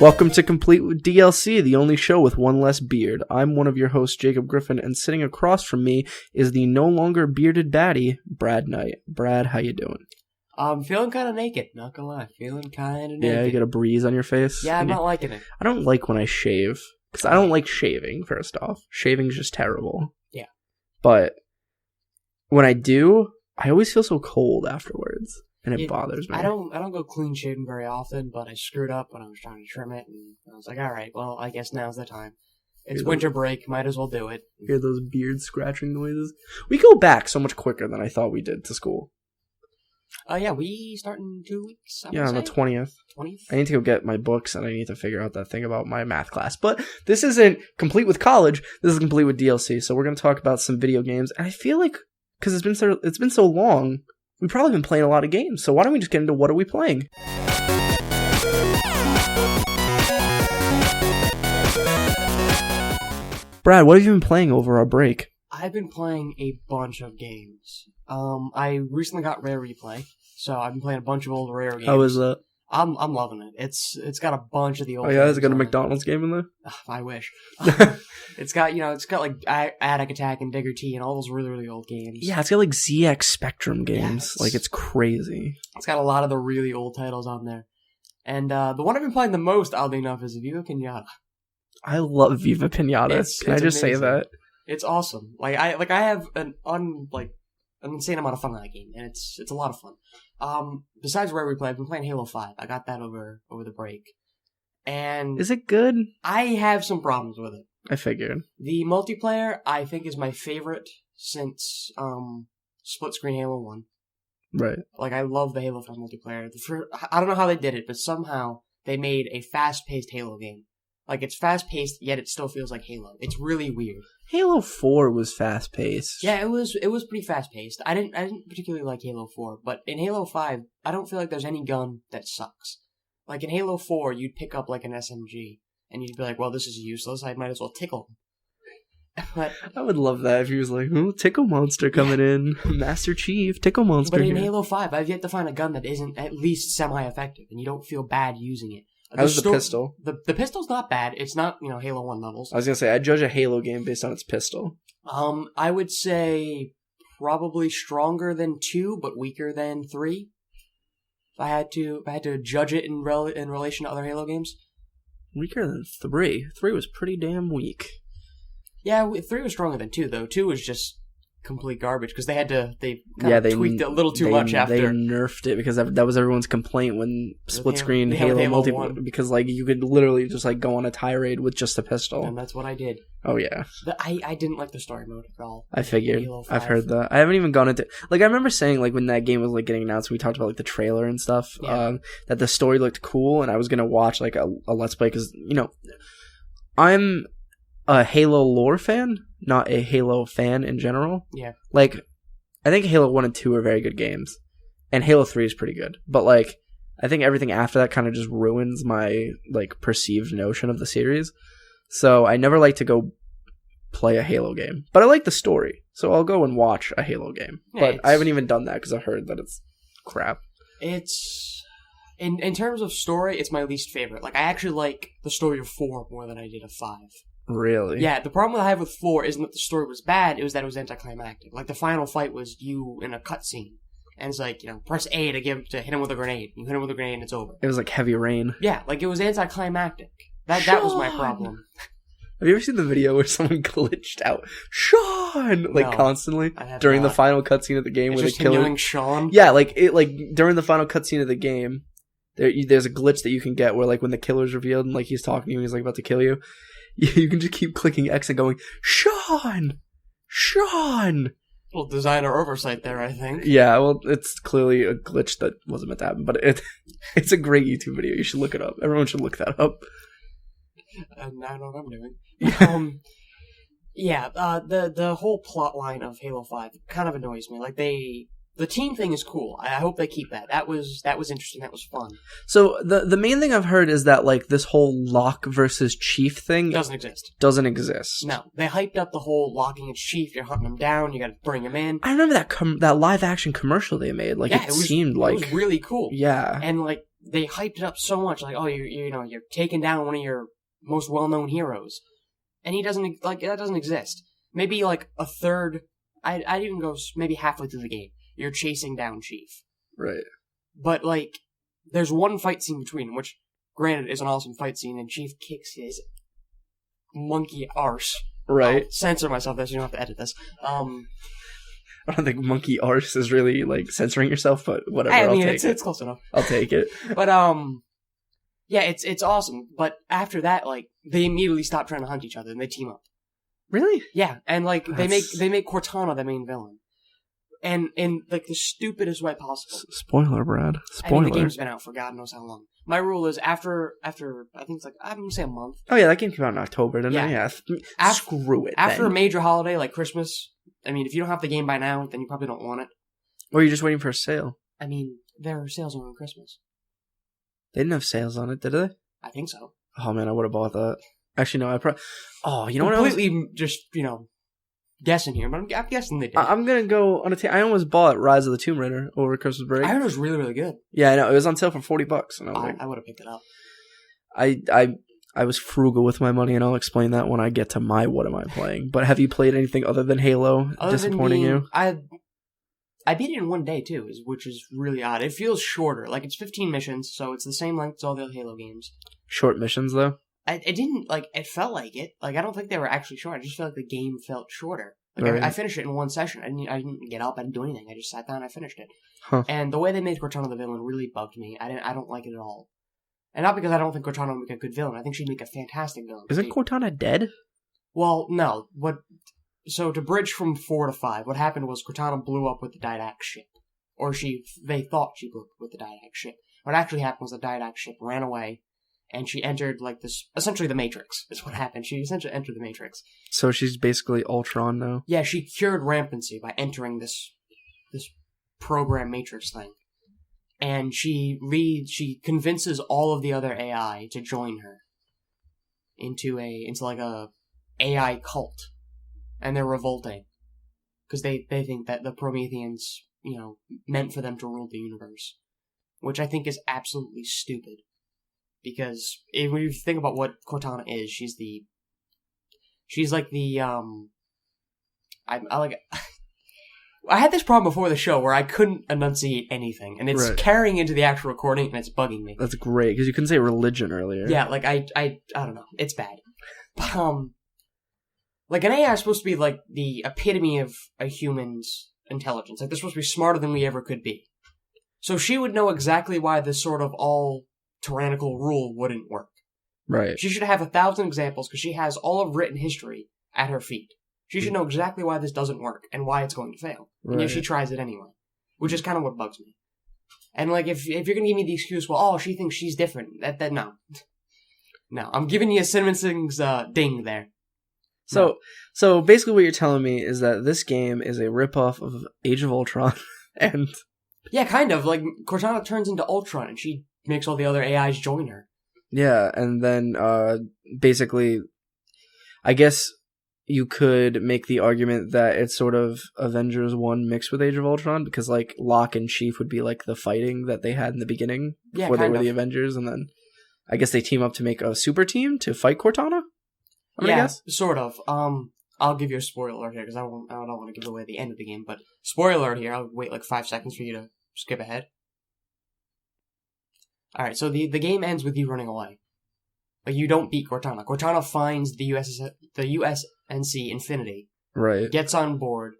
Welcome to Complete with DLC, the only show with one less beard. I'm one of your hosts, Jacob Griffin, and sitting across from me is the no longer bearded baddie, Brad Knight. Brad, how you doing? I'm feeling kind of naked, not gonna lie. Feeling kind of naked. Yeah, you get a breeze on your face? Yeah, I'm not liking it. I don't like when I shave, because I don't like shaving, first off. Shaving's just terrible. Yeah. But when I do, I always feel so cold afterwards. And it bothers me. I don't go clean shaven very often, but I screwed up when I was trying to trim it, and I was like, all right, well, I guess now's the time. It's winter break, might as well do it. Hear those beard scratching noises? We go back so much quicker than I thought we did to school. Yeah, we start in 2 weeks. Yeah, on the 20th. 20th? I need to go get my books, and I need to figure out that thing about my math class. But this isn't complete with college. This is complete with DLC. So we're going to talk about some video games. And I feel like, because it's been so long, we've probably been playing a lot of games, so why don't we just get into what are we playing? Brad, what have you been playing over our break? I've been playing a bunch of games. I recently got Rare Replay, so I've been playing a bunch of old Rare games. How is that? I'm loving it. It's got a bunch of the old. Oh yeah, has it got a McDonald's game in there? I wish. It's got like Attic Attack and Digger T and all those really, really old games. Yeah, it's got like ZX Spectrum games. Yeah, it's crazy. It's got a lot of the really old titles on there. And the one I've been playing the most, oddly enough, is Viva Pinata. I love Viva Pinata. Can I just say that? It's awesome. I have an insane amount of fun in that game, and it's a lot of fun. Besides Rare Replay, I've been playing Halo 5. I got that over the break. And is it good? I have some problems with it. I figured. The multiplayer, I think, is my favorite since Split Screen Halo 1. Right. I love the Halo 5 multiplayer. I don't know how they did it, but somehow they made a fast-paced Halo game. It's fast-paced, yet it still feels like Halo. It's really weird. Halo 4 was fast-paced. Yeah, it was pretty fast-paced. I didn't particularly like Halo 4, but in Halo 5, I don't feel like there's any gun that sucks. In Halo 4, you'd pick up an SMG, and you'd be like, well, this is useless, I might as well tickle him. But I would love that if he was like, oh, Tickle Monster coming in. Master Chief, Tickle Monster. But in Halo 5, I've yet to find a gun that isn't at least semi-effective, and you don't feel bad using it. How's the pistol? The pistol's not bad. It's not, Halo 1 levels. I was going to say, I judge a Halo game based on its pistol. I would say probably stronger than 2, but weaker than 3. If I had to judge it in relation to other Halo games. Weaker than 3? 3 was pretty damn weak. Yeah, 3 was stronger than 2, though. 2 was just complete garbage because they tweaked it a little too much after. They nerfed it because that was everyone's complaint when split screen Halo multi, because you could literally just go on a tirade with just a pistol. And that's what I did. Oh yeah. I didn't like the story mode at all. I figured. I've heard that. I haven't even gone into I remember saying when that game was getting announced, we talked about the trailer and stuff. Yeah. That the story looked cool, and I was gonna watch a Let's Play because I'm a Halo lore fan, not a Halo fan in general. Yeah. I think Halo 1 and 2 are very good games. And Halo 3 is pretty good. But, I think everything after that kind of just ruins my, perceived notion of the series. So I never like to go play a Halo game. But I like the story. So I'll go and watch a Halo game. Yeah, but I haven't even done that because I've heard that it's crap. It's... In terms of story, it's my least favorite. I actually like the story of 4 more than I did of 5. Really? Yeah, the problem I have with 4 isn't that the story was bad, it was that it was anticlimactic. The final fight was you in a cutscene. And it's press A to hit him with a grenade. You hit him with a grenade and it's over. It was like Heavy Rain. Yeah, it was anticlimactic. That was my problem. Have you ever seen the video where someone glitched out Sean No, constantly during the final cutscene of the game where they kill him? Sean? Yeah, during the final cutscene of the game, there's a glitch that you can get where when the killer's revealed and he's talking to you and he's about to kill you. You can just keep clicking X and going, Sean! Sean! Well, designer oversight there, I think. Yeah, well, it's clearly a glitch that wasn't meant to happen, but it's a great YouTube video. You should look it up. Everyone should look that up. I don't know what I'm doing. The whole plot line of Halo 5 kind of annoys me. The team thing is cool. I hope they keep that. That was interesting. That was fun. So the main thing I've heard is that this whole Locke versus Chief thing doesn't exist. No, they hyped up the whole locking and Chief. You're hunting him down. You got to bring him in. I remember that live action commercial they made. It was really cool. Yeah, and they hyped it up so much, like, oh, you're taking down one of your most well-known heroes, and he doesn't, like, that doesn't exist. Maybe, like, a third, I'd even go maybe halfway through the game, you're chasing down Chief. Right. But, like, there's one fight scene between, which, granted, is an awesome fight scene, and Chief kicks his monkey arse. Right. I'll censor myself there so you don't have to edit this. I don't think monkey arse is really, like, censoring yourself, but whatever, I mean, I'll take it. It's close enough. I'll take it. But, yeah, it's awesome. But after that, like, they immediately stop trying to hunt each other and they team up. Really? Yeah, and, like, they make Cortana the main villain. And in, like, the stupidest way possible. Spoiler, Brad. Spoiler. I mean, the game's been out for God knows how long. My rule is after I think it's like, I'm gonna say a month. Oh, yeah, that game came out in October, didn't it? Yeah. Screw it, After then. a major holiday like Christmas, I mean, if you don't have the game by now, then you probably don't want it. Or you're just waiting for a sale. I mean, there are sales around Christmas. They didn't have sales on it, did they? I think so. Oh, man, I would have bought that. Actually, no, Oh, you know what? Completely just, guessing here, but I'm guessing they did. I'm going to go on I almost bought Rise of the Tomb Raider over Christmas break. I heard it was really, really good. Yeah, I know. It was on sale for $40. And I would have picked it up. I was frugal with my money, and I'll explain that when I get to my what am I playing. But have you played anything other than Halo disappointing you? I beat it in one day, too, which is really odd. It feels shorter. Like, it's 15 missions, so it's the same length as all the other Halo games. Short missions, though? It didn't, like, it felt like it. Like, I don't think they were actually short. I just felt like the game felt shorter. Like, right. I finished it in one session. I didn't get up. I didn't do anything. I just sat down and I finished it. Huh. And the way they made Cortana the villain really bugged me. I don't like it at all. And not because I don't think Cortana would make a good villain. I think she'd make a fantastic villain. Isn't Cortana dead? Well, no. So to bridge from 4 to 5, what happened was Cortana blew up with the Didact ship. Or they thought she blew up with the Didact ship. What actually happened was the Didact ship ran away, and she entered, like, essentially the Matrix is what happened. She essentially entered the Matrix. So she's basically Ultron now? Yeah, she cured rampancy by entering this program Matrix thing. And she convinces all of the other AI to join her into like a AI cult. And they're revolting. Because they think that the Prometheans, meant for them to rule the universe. Which I think is absolutely stupid. Because if you think about what Cortana is, she's like the, I had this problem before the show where I couldn't enunciate anything, and it's carrying into the actual recording, and it's bugging me. That's great, because you couldn't say religion earlier. Yeah, like, I don't know. It's bad. But, like, an AI is supposed to be, like, the epitome of a human's intelligence. Like, they're supposed to be smarter than we ever could be. So she would know exactly why this sort of all-tyrannical rule wouldn't work. Right. She should have 1,000 examples, because she has all of written history at her feet. She should know exactly why this doesn't work, and why it's going to fail. Right. And yet she tries it anyway. Which is kind of what bugs me. And, like, if you're going to give me the excuse, well, she thinks she's different, that no. No, I'm giving you a Cinnamon Sings ding there. So basically what you're telling me is that this game is a ripoff of Age of Ultron, and... Yeah, kind of. Like, Cortana turns into Ultron, and she makes all the other AIs join her. Yeah, and then, basically, I guess you could make the argument that it's sort of Avengers 1 mixed with Age of Ultron, because, like, Locke and Chief would be, like, the fighting that they had in the beginning before they were the Avengers, and then I guess they team up to make a super team to fight Cortana? Sort of. I'll give you a spoiler alert here, because I don't want to give away the end of the game, but spoiler alert here, I'll wait like 5 seconds for you to skip ahead. Alright, so the game ends with you running away. Like, you don't beat Cortana. Cortana finds the USNC Infinity. Right. Gets on board,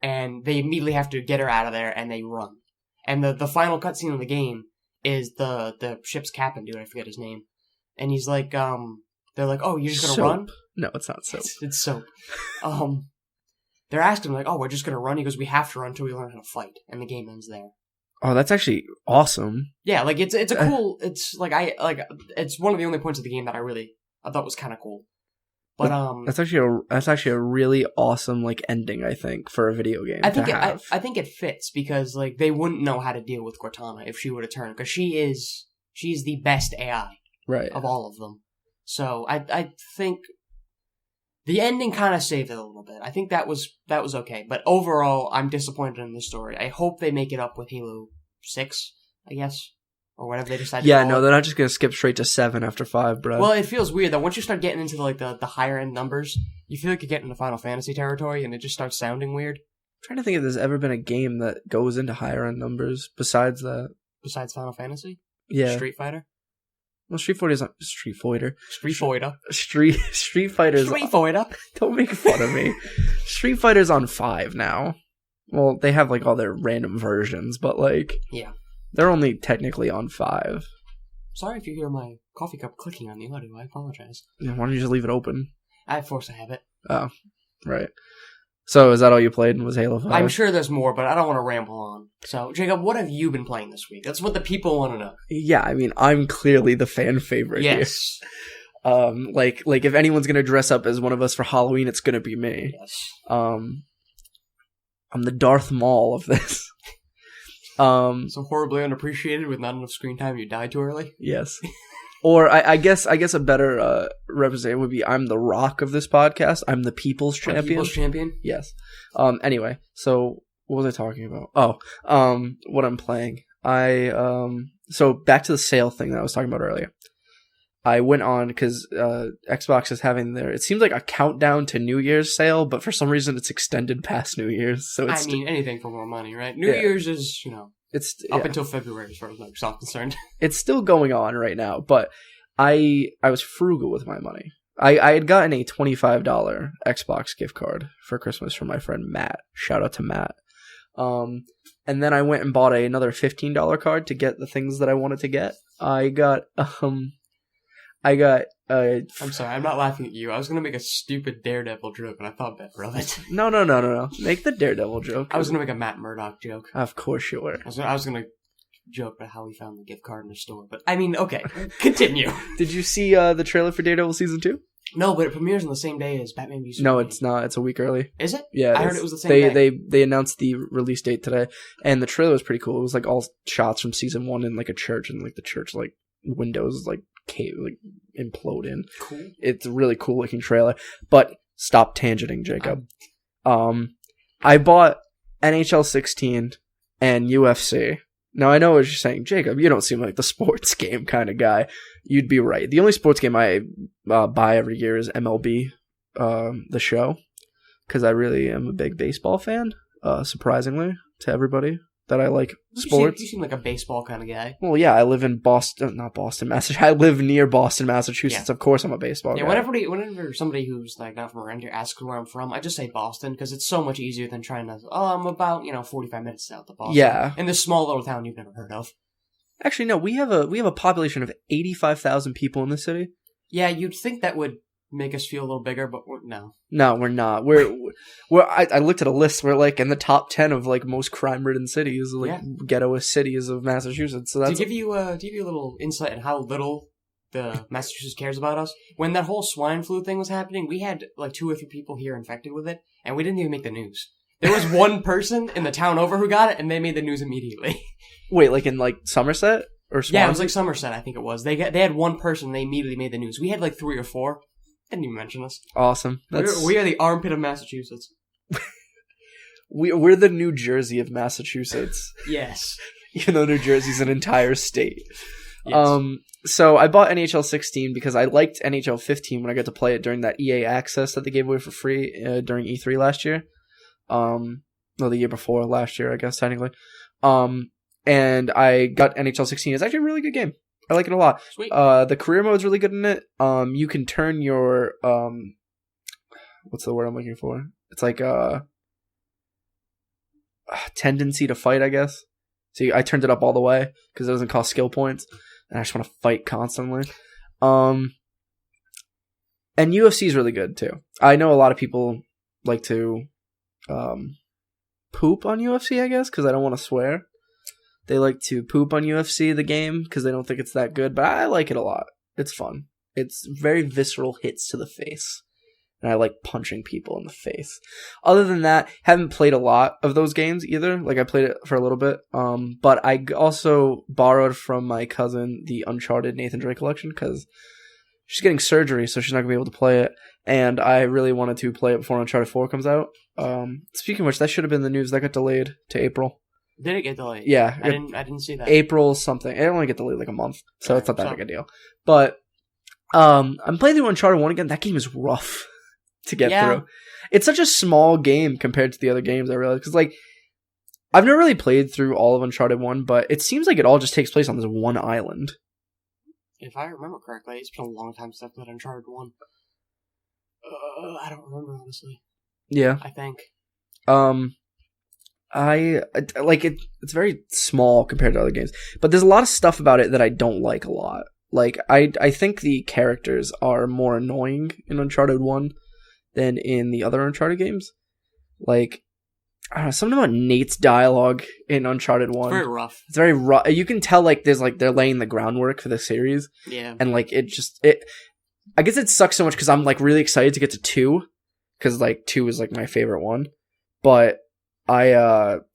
and they immediately have to get her out of there, and they run. And the final cutscene of the game is the ship's captain dude, I forget his name. And he's like, they're like, oh, you're just gonna run? No, it's not soap. It's soap. They're asking him, like, oh, we're just gonna run? He goes, we have to run until we learn how to fight. And the game ends there. Oh, that's actually awesome. Yeah, like, it's a cool, it's one of the only points of the game that I thought was kind of cool. But, that's actually a really awesome, like, ending, I think, for a video game I think it fits, because, like, they wouldn't know how to deal with Cortana if she were to turn, because she's the best AI. Right. Of all of them. So, I think the ending kind of saved it a little bit. I think that was okay. But overall, I'm disappointed in the story. I hope they make it up with Halo 6, I guess. or whatever they decide to Yeah, call no, it. they're not just going to skip straight to 7 after 5, bro. Well, it feels weird though. Once you start getting into like the higher end numbers, you feel like you're getting into Final Fantasy territory, and it just starts sounding weird. I'm trying to think if there's ever been a game that goes into higher end numbers besides that. Besides Final Fantasy, Yeah. Street Fighter, Well, Street Fighter's on Street Fighter. Street Fighter, Street Fighter's. Street Fighter. Don't make fun of me. Street Fighter's on 5 now. Well, they have like all their random versions, but like, Yeah. they're only technically on 5. Sorry if you hear my coffee cup clicking on the audio. I apologize. Yeah, why don't you just leave it open? I force a habit. Oh, right. So is that all you played? Was Halo 5? I'm sure there's more, but I don't want to ramble on. So, Jacob, what have you been playing this week? That's what the people want to know. Yeah, I mean, I'm clearly the fan favorite Yes. here. Like if anyone's gonna dress up as one of us for Halloween, it's gonna be me. Yes. I'm the Darth Maul of this. So horribly unappreciated with not enough screen time, you died too early? Yes. Or I guess a better representative would be I'm the Rock of this podcast. I'm the People's Champion. People's Champion? Yes. Anyway, so what was I talking about? What I'm playing. So back to the sale thing that I was talking about earlier. I went on because Xbox is having it seems like a countdown to New Year's sale, but for some reason it's extended past New Year's. So it's anything for more money, right? New Year's is, it's up until February as far as I'm concerned. It's still going on right now, but I was frugal with my money. I had gotten a $25 Xbox gift card for Christmas from my friend Matt. Shout out to Matt. And then I went and bought another $15 card to get the things that I wanted to get. I'm sorry, I'm not laughing at you. I was going to make a stupid Daredevil joke, and I thought better of it. No. Make the Daredevil joke. I was going to make a Matt Murdock joke. Of course you were. I was going to joke about how he found the gift card in the store, but I mean, okay, continue. Did you see the trailer for Daredevil Season 2? No, but it premieres on the same day as Batman v Superman. No, it's not. It's a week early. Is it? Yeah, I heard it was the same day. They announced the release date today, and the trailer was pretty cool. It was like all shots from Season 1 in like a church, and like the church like windows like implode in. Cool. It's a really cool looking trailer. But stop tangenting, Jacob. I bought NHL 16 and UFC. Now I know what you're saying, Jacob. You don't seem like the sports game kind of guy. You'd be right. The only sports game I buy every year is MLB, the show, because I really am a big baseball fan. Surprisingly to everybody that I like sports. You seem like a baseball kind of guy. Well, yeah, I live in not Boston, Massachusetts. I live near Boston, Massachusetts. Yeah. Of course, I'm a baseball guy. Whenever somebody who's like not from around here asks where I'm from, I just say Boston because it's so much easier than trying to. Oh, I'm about 45 minutes south of Boston. Yeah, in this small little town you've never heard of. Actually, no, we have a population of 85,000 people in the city. Yeah, you'd think that would make us feel a little bigger, but no. No, we're not. I looked at a list. We're like in the top 10 of like most crime-ridden cities, like ghettoest cities of Massachusetts. So that's to give you a little insight on how little the Massachusetts cares about us. When that whole swine flu thing was happening, we had like 2 or 3 people here infected with it, and we didn't even make the news. There was one person in the town over who got it, and they made the news immediately. Wait, like in like Somerset or Swansea? Yeah, it was like Somerset, I think it was. They had one person, they immediately made the news. We had like 3 or 4. Didn't even mention us. Awesome. We are the armpit of Massachusetts. We're the New Jersey of Massachusetts. Yes. Even though New Jersey's an entire state. Yes. So I bought NHL 16 because I liked NHL 15 when I got to play it during that EA access that they gave away for free during E3 last year. The year before last year, I guess, technically. And I got NHL 16. It's actually a really good game. I like it a lot. Sweet. The career mode's really good in it. You can turn your what's the word I'm looking for? It's like tendency to fight, I guess. So I turned it up all the way because it doesn't cost skill points, and I just want to fight constantly. And UFC is really good too. I know a lot of people like to poop on UFC, I guess, because I don't want to swear. They like to poop on UFC, the game, because they don't think it's that good. But I like it a lot. It's fun. It's very visceral hits to the face. And I like punching people in the face. Other than that, haven't played a lot of those games either. Like, I played it for a little bit. But I also borrowed from my cousin the Uncharted Nathan Drake collection, because she's getting surgery, so she's not going to be able to play it. And I really wanted to play it before Uncharted 4 comes out. Speaking of which, that should have been the news. That got delayed to April. Did it get delayed? Yeah. I didn't see that. April something. It only get delayed like a month, so it's not that big a deal. But I'm playing through Uncharted 1 again. That game is rough to get through. It's such a small game compared to the other games, I realize. Because, like, I've never really played through all of Uncharted 1, but it seems like it all just takes place on this one island. If I remember correctly, it's been a long time since I've played Uncharted 1. I don't remember, honestly. Yeah. I think. I like it. It's very small compared to other games, but there's a lot of stuff about it that I don't like a lot. Like, I think the characters are more annoying in Uncharted 1 than in the other Uncharted games. Like, I don't know, something about Nate's dialogue in Uncharted 1. It's very rough. It's very rough. You can tell, like, there's, like, they're laying the groundwork for the series. Yeah. And, like, I guess it sucks so much because I'm, like, really excited to get to 2. Because, like, 2 is, like, my favorite one. But I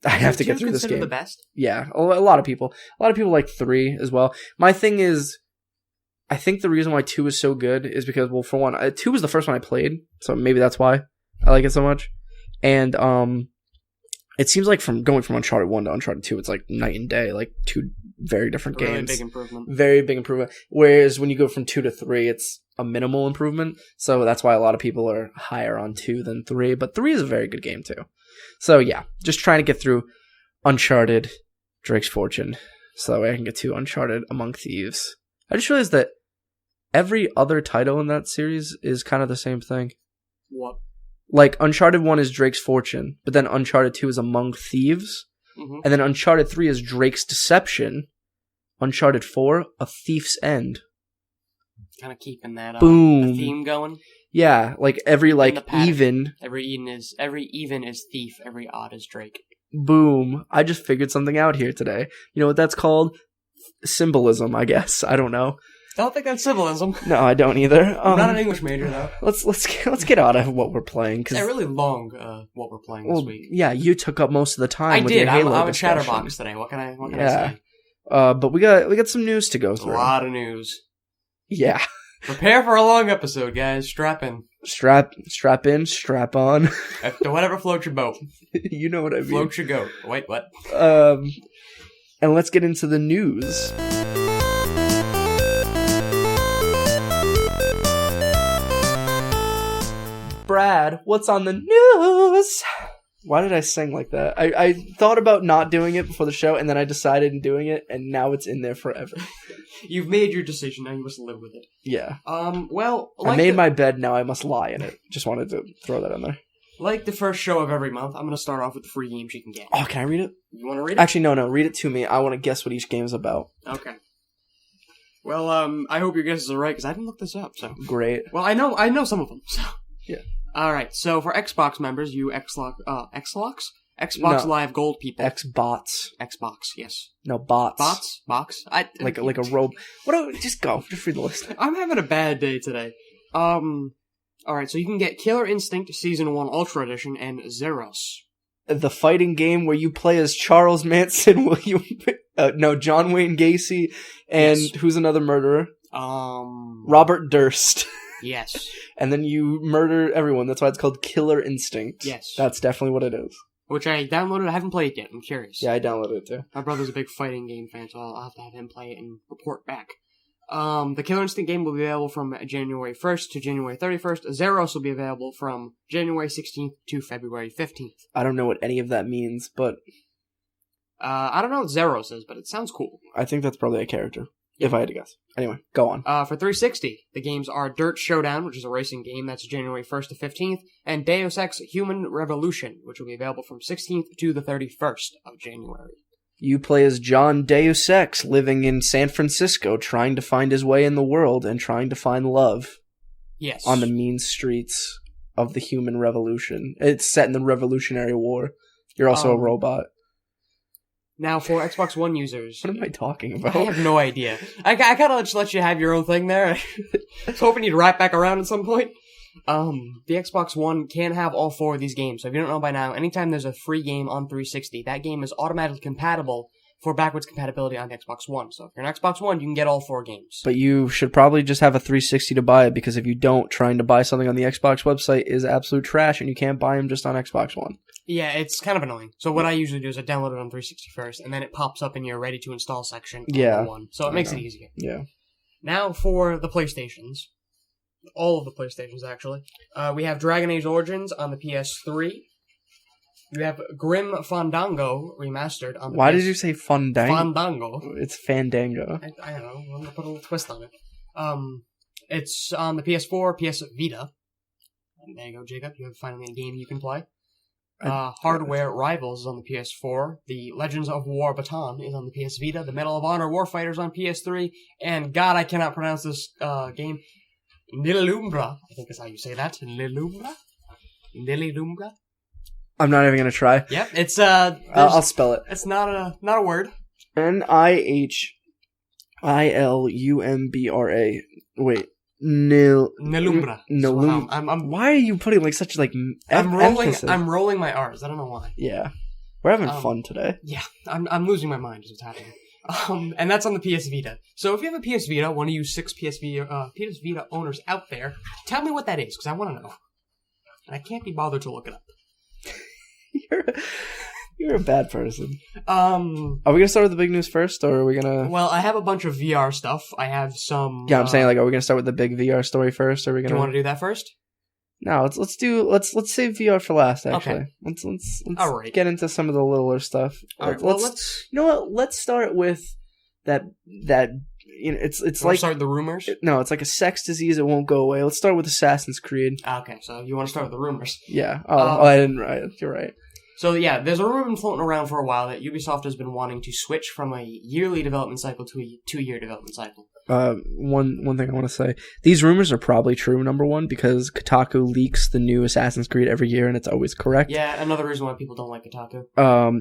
have to get through this game. The best? Yeah, a lot of people like 3 as well. My thing is, I think the reason why 2 is so good is because, well, for one, 2 was the first one I played, so maybe that's why I like it so much. And it seems like from going from Uncharted 1 to Uncharted 2, it's like night and day, like 2 very different games. Really big improvement. Very big improvement. Whereas when you go from 2 to 3, it's a minimal improvement. So that's why a lot of people are higher on 2 than 3. But 3 is a very good game too. So yeah, just trying to get through Uncharted, Drake's Fortune, so that way I can get to Uncharted Among Thieves. I just realized that every other title in that series is kind of the same thing. What? Like, Uncharted 1 is Drake's Fortune, but then Uncharted 2 is Among Thieves, and then Uncharted 3 is Drake's Deception, Uncharted 4, A Thief's End. Kind of keeping that Boom. theme going. Yeah, like every even. Every even is thief, every odd is Drake. Boom. I just figured something out here today. You know what that's called? Symbolism, I guess. I don't know. I don't think that's symbolism. No, I don't either. I'm not an English major, though. Let's get out of what we're playing. It's really long, what we're playing this week. Yeah, you took up most of the time. With your Halo I'm a discussion. chatterbox today. What can I say? But we got some news to go through. A lot of news. Yeah. Prepare for a long episode, guys. Strap in. Strap in, strap on. Whatever floats your boat. You know what I mean. Float your goat. Wait, what? And let's get into the news. Brad, what's on the news? Why did I sing like that? I thought about not doing it before the show, and then I decided in doing it, and now it's in there forever. You've made your decision, now you must live with it. Yeah. Well... I made my bed, now I must lie in it. Just wanted to throw that in there. Like the first show of every month, I'm going to start off with the free games you can get. Oh, can I read it? You want to read it? Actually, no, read it to me. I want to guess what each game is about. Okay. Well, I hope your guesses are right, because I didn't look this up, so... Great. Well, I know some of them, so... Yeah. Alright, so for Xbox members, you Xbox Live Gold people. Xbots. Xbox, yes. No, bots. Bots? Box? Like a robe. Just go. Just read the list. I'm having a bad day today. Alright, so you can get Killer Instinct Season 1 Ultra Edition and Zeros. The fighting game where you play as Charles Manson, John Wayne Gacy, and who's another murderer? Robert Durst. Yes. And then you murder everyone. That's why it's called Killer Instinct. Yes. That's definitely what it is. Which I downloaded. I haven't played it yet. I'm curious. Yeah, I downloaded it too. My brother's a big fighting game fan, so I'll have to have him play it and report back. The Killer Instinct game will be available from January 1st to January 31st. Zeros will be available from January 16th to February 15th. I don't know what any of that means, but... I don't know what Zeros is, but it sounds cool. I think that's probably a character. If I had to guess. Anyway, go on. For 360, the games are Dirt Showdown, which is a racing game, that's January 1st to 15th, and Deus Ex Human Revolution, which will be available from 16th to the 31st of January. You play as John Deus Ex, living in San Francisco, trying to find his way in the world and trying to find love. Yes. On the mean streets of the human revolution. It's set in the Revolutionary War. You're also a robot. Now, for Xbox One users... What am I talking about? I have no idea. I kind of just let you have your own thing there. I was hoping you'd wrap back around at some point. The Xbox One can have all 4 of these games. So if you don't know by now, anytime there's a free game on 360, that game is automatically compatible for backwards compatibility on the Xbox One. So if you're an Xbox One, you can get all 4 games. But you should probably just have a 360 to buy it, because if you don't, trying to buy something on the Xbox website is absolute trash, and you can't buy them just on Xbox One. Yeah, it's kind of annoying. So what I usually do is I download it on 360 first, and then it pops up in your ready to install section. Yeah. One. So it makes it easier. Yeah. Now for the PlayStations. All of the PlayStations, actually. We have Dragon Age Origins on the PS3. You have Grim Fandango remastered on the Why did you say Fandango? Fandango. It's Fandango. I don't know. I'm going to put a little twist on it. It's on the PS4, PS Vita. And there you go, Jacob. You have finally a game you can play. Hardware Rivals is on the PS4. The Legends of War Baton is on the PS Vita. The Medal of Honor Warfighters on PS3. And God, I cannot pronounce this game. Nililumbra, I think is how you say that. Nililumbra? I'm not even gonna try. Yep, it's I'll spell it. It's not a word. Nihillumbra. Wait, Nilumbra. Nilumbra. Why are you putting like such like emphasis? I'm rolling my R's. I don't know why. Yeah, we're having fun today. Yeah, I'm losing my mind is what's happening. And that's on the PS Vita. So if you have a PS Vita, one of you 6 PS Vita owners out there, tell me what that is, because I want to know. And I can't be bothered to look it up. You're a bad person. Are we gonna start with the big news first, or are we gonna? Well, I have a bunch of VR stuff. I have some. Yeah, I'm saying like, are we gonna start with the big VR story first, or are we gonna? Do you want to do that first? No, let's save VR for last. Actually, okay. Let's All right. Get into some of the littler stuff. All right. Well, let's. You know what? Let's start with that. It's like start the rumors. No, it's like a sex disease. It won't go away. Let's start with Assassin's Creed. Okay, so you want to start with the rumors? Yeah. I didn't write it. You're right. So yeah, there's a rumor been floating around for a while that Ubisoft has been wanting to switch from a yearly development cycle to a 2-year development cycle. One thing I want to say: these rumors are probably true. Number one, because Kotaku leaks the new Assassin's Creed every year, and it's always correct. Yeah, another reason why people don't like Kotaku.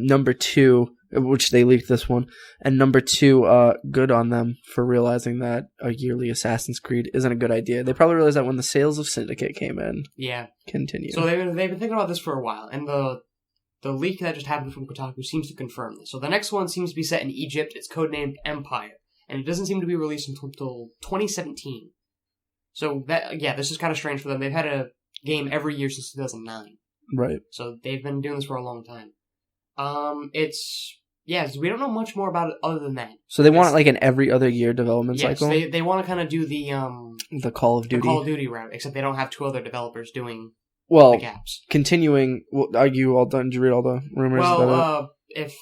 Number two, which they leaked this one, and number two, good on them for realizing that a yearly Assassin's Creed isn't a good idea. They probably realized that when the sales of Syndicate came in. Yeah. Continue. So they've been thinking about this for a while, and the leak that just happened from Kotaku seems to confirm this. So the next one seems to be set in Egypt. It's codenamed Empire. And it doesn't seem to be released until 2017. So this is kind of strange for them. They've had a game every year since 2009. Right. So they've been doing this for a long time. We don't know much more about it other than that. So they want it like an every other year development cycle? Yes, they want to kind of do the Call of Duty. The Call of Duty route, except they don't have 2 other developers doing the gaps. Continuing, are you all done? Did you read all the rumors? Well, if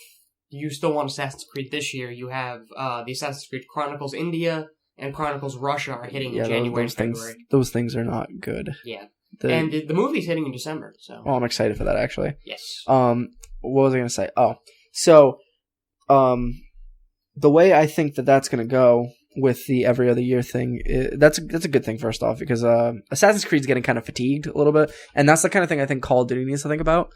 you still want Assassin's Creed this year, you have the Assassin's Creed Chronicles India and Chronicles Russia are hitting in January and February. Those things are not good. Yeah. And the movie's hitting in December, so... Oh, I'm excited for that, actually. Yes. What was I going to say? Oh, so, the way I think that's going to go with the every other year thing, that's a good thing, first off, because Assassin's Creed's getting kind of fatigued a little bit, and that's the kind of thing I think Call of Duty needs to think about,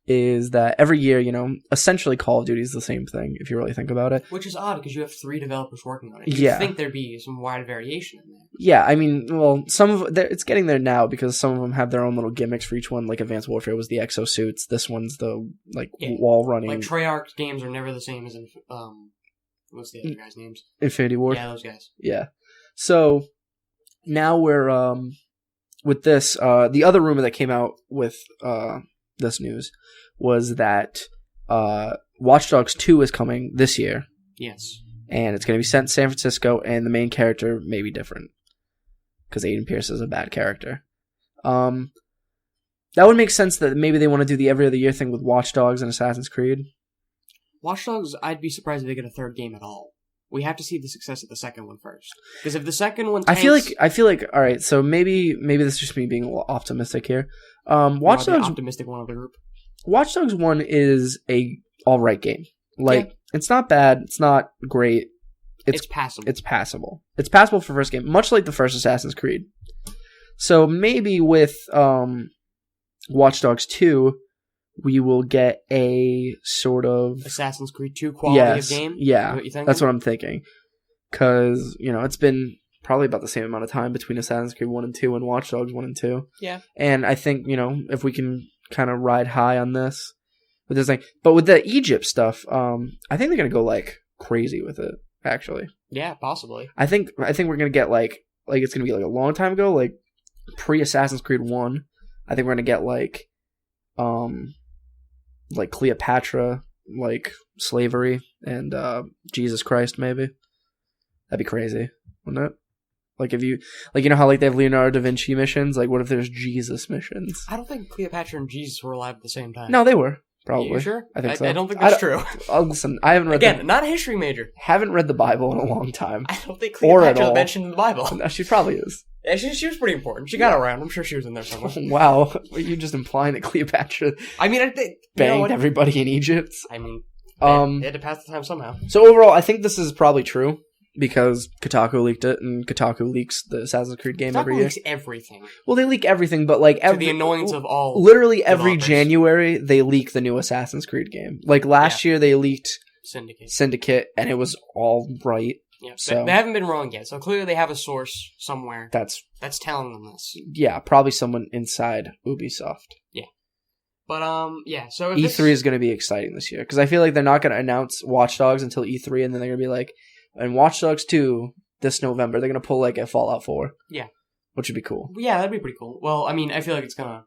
is that every year, essentially Call of Duty is the same thing, if you really think about it. Which is odd, because you have 3 developers working on it. You'd think there'd be some wide variation in there. Yeah, I mean, well, some of it's getting there now, because some of them have their own little gimmicks for each one, like Advanced Warfare was the exosuits, this one's the, wall running. Like, Treyarch games are never the same as, what's the other guys' names? Infinity Ward? Yeah, those guys. Yeah. So, now we're, with this, the other rumor that came out with, this news was that Watch Dogs 2 is coming this year. Yes. And it's going to be set in San Francisco, and the main character may be different. Because Aiden Pierce is a bad character. That would make sense that maybe they want to do the every other year thing with Watch Dogs and Assassin's Creed. Watch Dogs, I'd be surprised if they get a 3rd game at all. We have to see the success of the second one first. Because if the second one tanks... I feel like all right, so maybe this is just me being a little optimistic here. Watch Dogs, the optimistic one of the group. Watch Dogs 1 is a alright game. It's not bad, it's not great. It's passable. It's passable. It's passable for first game, much like the first Assassin's Creed. So maybe with Watch Dogs 2, we will get a sort of Assassin's Creed 2 quality of game? Yeah, what you think? That's what I'm thinking. Because, it's been probably about the same amount of time between Assassin's Creed 1 and 2 and Watch Dogs 1 and 2. Yeah. And I think, if we can kind of ride high on this, with this thing. But with the Egypt stuff, I think they're going to go, crazy with it, actually. Yeah, possibly. I think we're going to get, it's going to be, a long time ago, pre-Assassin's Creed 1. I think we're going to get, like Cleopatra, like slavery, and Jesus Christ, maybe. That'd be crazy, wouldn't it? Like if you, like, you know how like they have Leonardo da Vinci missions? Like what if there's Jesus missions? I don't think Cleopatra and Jesus were alive at the same time. No, they were. Probably. You sure? I think so. I don't think that's true. Listen, I haven't read Again, not a history major. Haven't read the Bible in a long time. I don't think Cleopatra was mentioned in the Bible. No, she probably is. Yeah, she was pretty important. She got around. I'm sure she was in there somewhere. Wow. Were you just implying that Cleopatra I mean, I think... banged everybody in Egypt? I mean, they had to pass the time somehow. So overall, I think this is probably true. Because Kotaku leaked it, and Kotaku leaks the Assassin's Creed game every year. Kotaku leaks everything. Well, they leak everything, but like to the annoyance of all. Literally every developers. January, they leak the new Assassin's Creed game. Like last year, they leaked Syndicate, and it was all right. Yeah, so they haven't been wrong yet. So clearly, they have a source somewhere that's telling them this. Yeah, probably someone inside Ubisoft. Yeah, but yeah. So if E3 is going to be exciting this year because I feel like they're not going to announce Watch Dogs until E3, and then they're going to be like. And Watch Dogs 2 this November, they're going to pull like a Fallout 4. Yeah. Which would be cool. Yeah, that'd be pretty cool. Well, I mean, I feel like it's going to...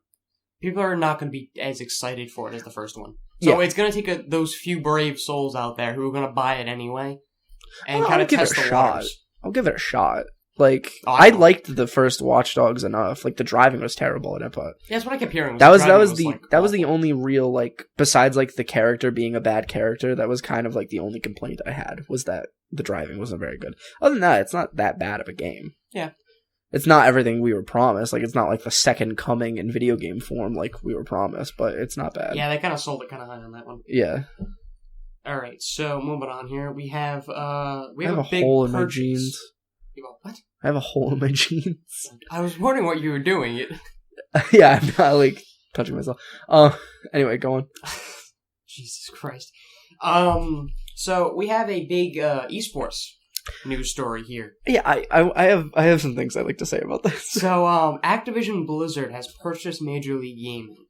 People are not going to be as excited for it as the first one. So it's going to take those few brave souls out there who are going to buy it anyway. And kind of test the waters. I'll give it a shot. Like, I liked the first Watch Dogs enough. Like, the driving was terrible in it, but... Yeah, that's what I kept hearing. That was the only real, like, besides, like, the character being a bad character, that was kind of, like, the only complaint I had, was that the driving wasn't very good. Other than that, it's not that bad of a game. Yeah. It's not everything we were promised. Like, it's not, like, the second coming in video game form like we were promised, but it's not bad. Yeah, they kind of sold it kind of high on that one. Yeah. Alright, so, moving on here, we have a big hole in my jeans. What? I have a hole in my jeans. I was wondering what you were doing. Yeah, I'm not, like, touching myself. Anyway, go on. Jesus Christ. So, we have a big esports news story here. Yeah, I have some things I'd like to say about this. So, Activision Blizzard has purchased Major League Gaming.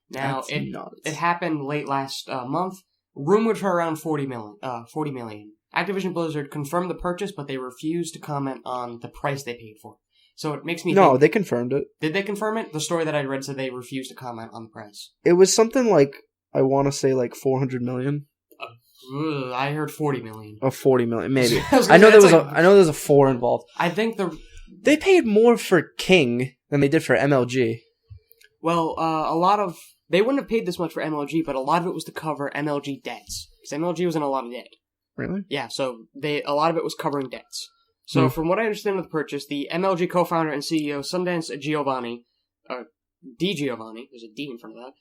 Now, it happened late last month, rumored for around $40 million. Activision Blizzard confirmed the purchase, but they refused to comment on the price they paid for it. So it makes me think... No, they confirmed it. Did they confirm it? The story that I read said they refused to comment on the price. It was something like, I want to say like $400 million. I heard $40 million. Oh, $40 million, maybe. I know there was a 4 involved. I think they paid more for King than they did for MLG. Well, they wouldn't have paid this much for MLG, but a lot of it was to cover MLG debts. Because MLG was in a lot of debt. Really? Yeah, so a lot of it was covering debts. So from what I understand of the purchase, the MLG co-founder and CEO Sundance Di Giovanni, there's a D in front of that,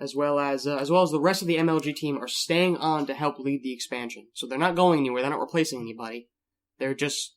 as well as the rest of the MLG team are staying on to help lead the expansion. So they're not going anywhere, they're not replacing anybody. They're just,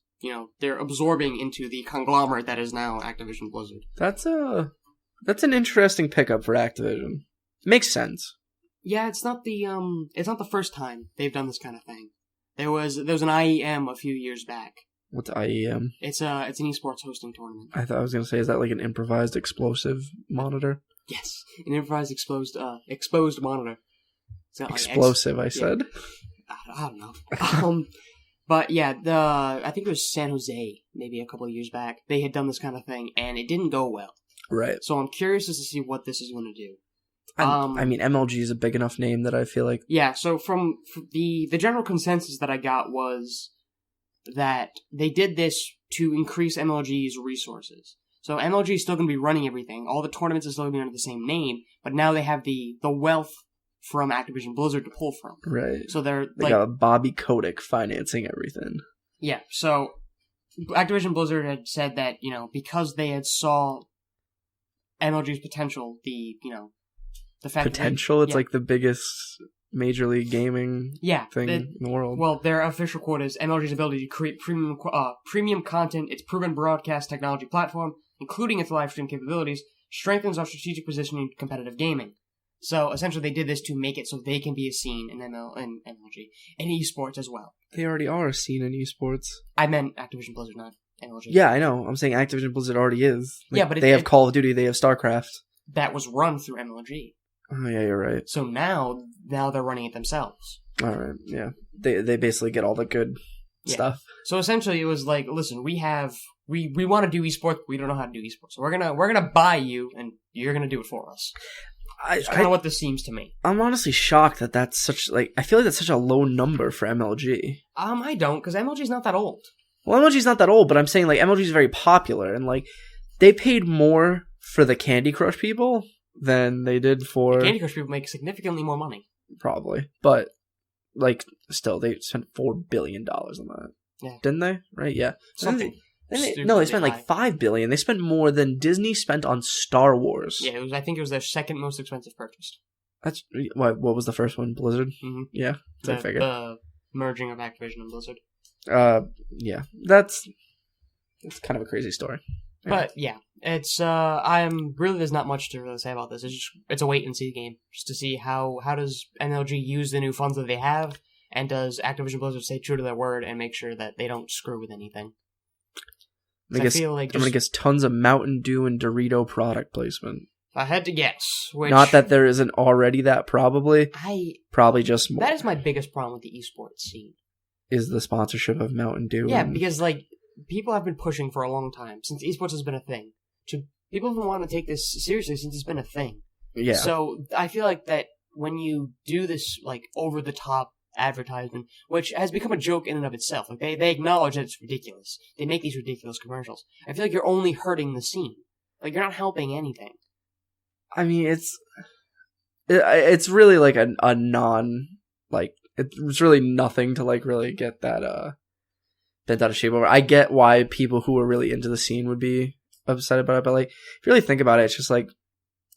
they're absorbing into the conglomerate that is now Activision Blizzard. That's an interesting pickup for Activision. Makes sense. Yeah, it's not the first time they've done this kind of thing. There was an IEM a few years back. What's IEM? It's an esports hosting tournament. I thought I was gonna say, is that like an improvised explosive monitor? Yes, an improvised exposed monitor. Explosive, I said. I don't know. But yeah, I think it was San Jose, maybe a couple of years back. They had done this kind of thing, and it didn't go well. Right. So I'm curious as to see what this is going to do. I mean, MLG is a big enough name that I feel like... Yeah, so from the general consensus that I got was that they did this to increase MLG's resources. So MLG is still going to be running everything. All the tournaments are still going to be under the same name, but now they have the wealth from Activision Blizzard to pull from. Right. So they got Bobby Kotick financing everything. Yeah, so Activision Blizzard had said that, because they had saw MLG's potential, the fact potential, that it's like the biggest Major League Gaming thing in the world. Well, their official quote is MLG's ability to create premium content, its proven broadcast technology platform, including its live stream capabilities, strengthens our strategic position in competitive gaming. So essentially, they did this to make it so they can be a scene in MLG and esports as well. They already are a scene in esports. I meant Activision Blizzard, not MLG. Yeah, I know. I'm saying Activision Blizzard already is. Yeah, but they have Call of Duty. They have StarCraft. That was run through MLG. Oh yeah, you're right. So now they're running it themselves. All right, yeah. They basically get all the good stuff. So essentially, it was like, listen, we want to do esports, but we don't know how to do esports. So we're gonna buy you, and you're gonna do it for us. It's kind of what this seems to me. I'm honestly shocked that that's such, like, I feel like that's such a low number for MLG. I don't, because MLG's not that old. Well, MLG's not that old, but I'm saying, like, MLG's very popular, and, like, they paid more for the Candy Crush people than they did for... The Candy Crush people make significantly more money. Probably. But, like, still, they spent $4 billion on that. Yeah. Didn't they? Right? Yeah. Something. No, they spent like $5 billion. They spent more than Disney spent on Star Wars. Yeah, I think it was their second most expensive purchase. That's what was the first one? Blizzard. Mm-hmm. Yeah, I figured. The merging of Activision and Blizzard. Yeah, that's kind of a crazy story. Yeah. But yeah, it's there's not much to really say about this. It's a wait and see game, just to see how does MLG use the new funds that they have, and does Activision Blizzard stay true to their word and make sure that they don't screw with anything. I'm gonna guess tons of Mountain Dew and Dorito product placement. If I had to guess, not that there isn't already that, probably just more. That is my biggest problem with the esports scene. Is the sponsorship of Mountain Dew? Yeah, because like people have been pushing for a long time since esports has been a thing. People have been wanting to take this seriously since it's been a thing. Yeah. So I feel like that when you do this like over the top advertisement, which has become a joke in and of itself. Like they acknowledge that it's ridiculous. They make these ridiculous commercials. I feel like you're only hurting the scene. Like you're not helping anything. I mean, it's really like a non, like, it's really nothing to like really get that bent out of shape over. I get why people who are really into the scene would be upset about it, but like if you really think about it, it's just like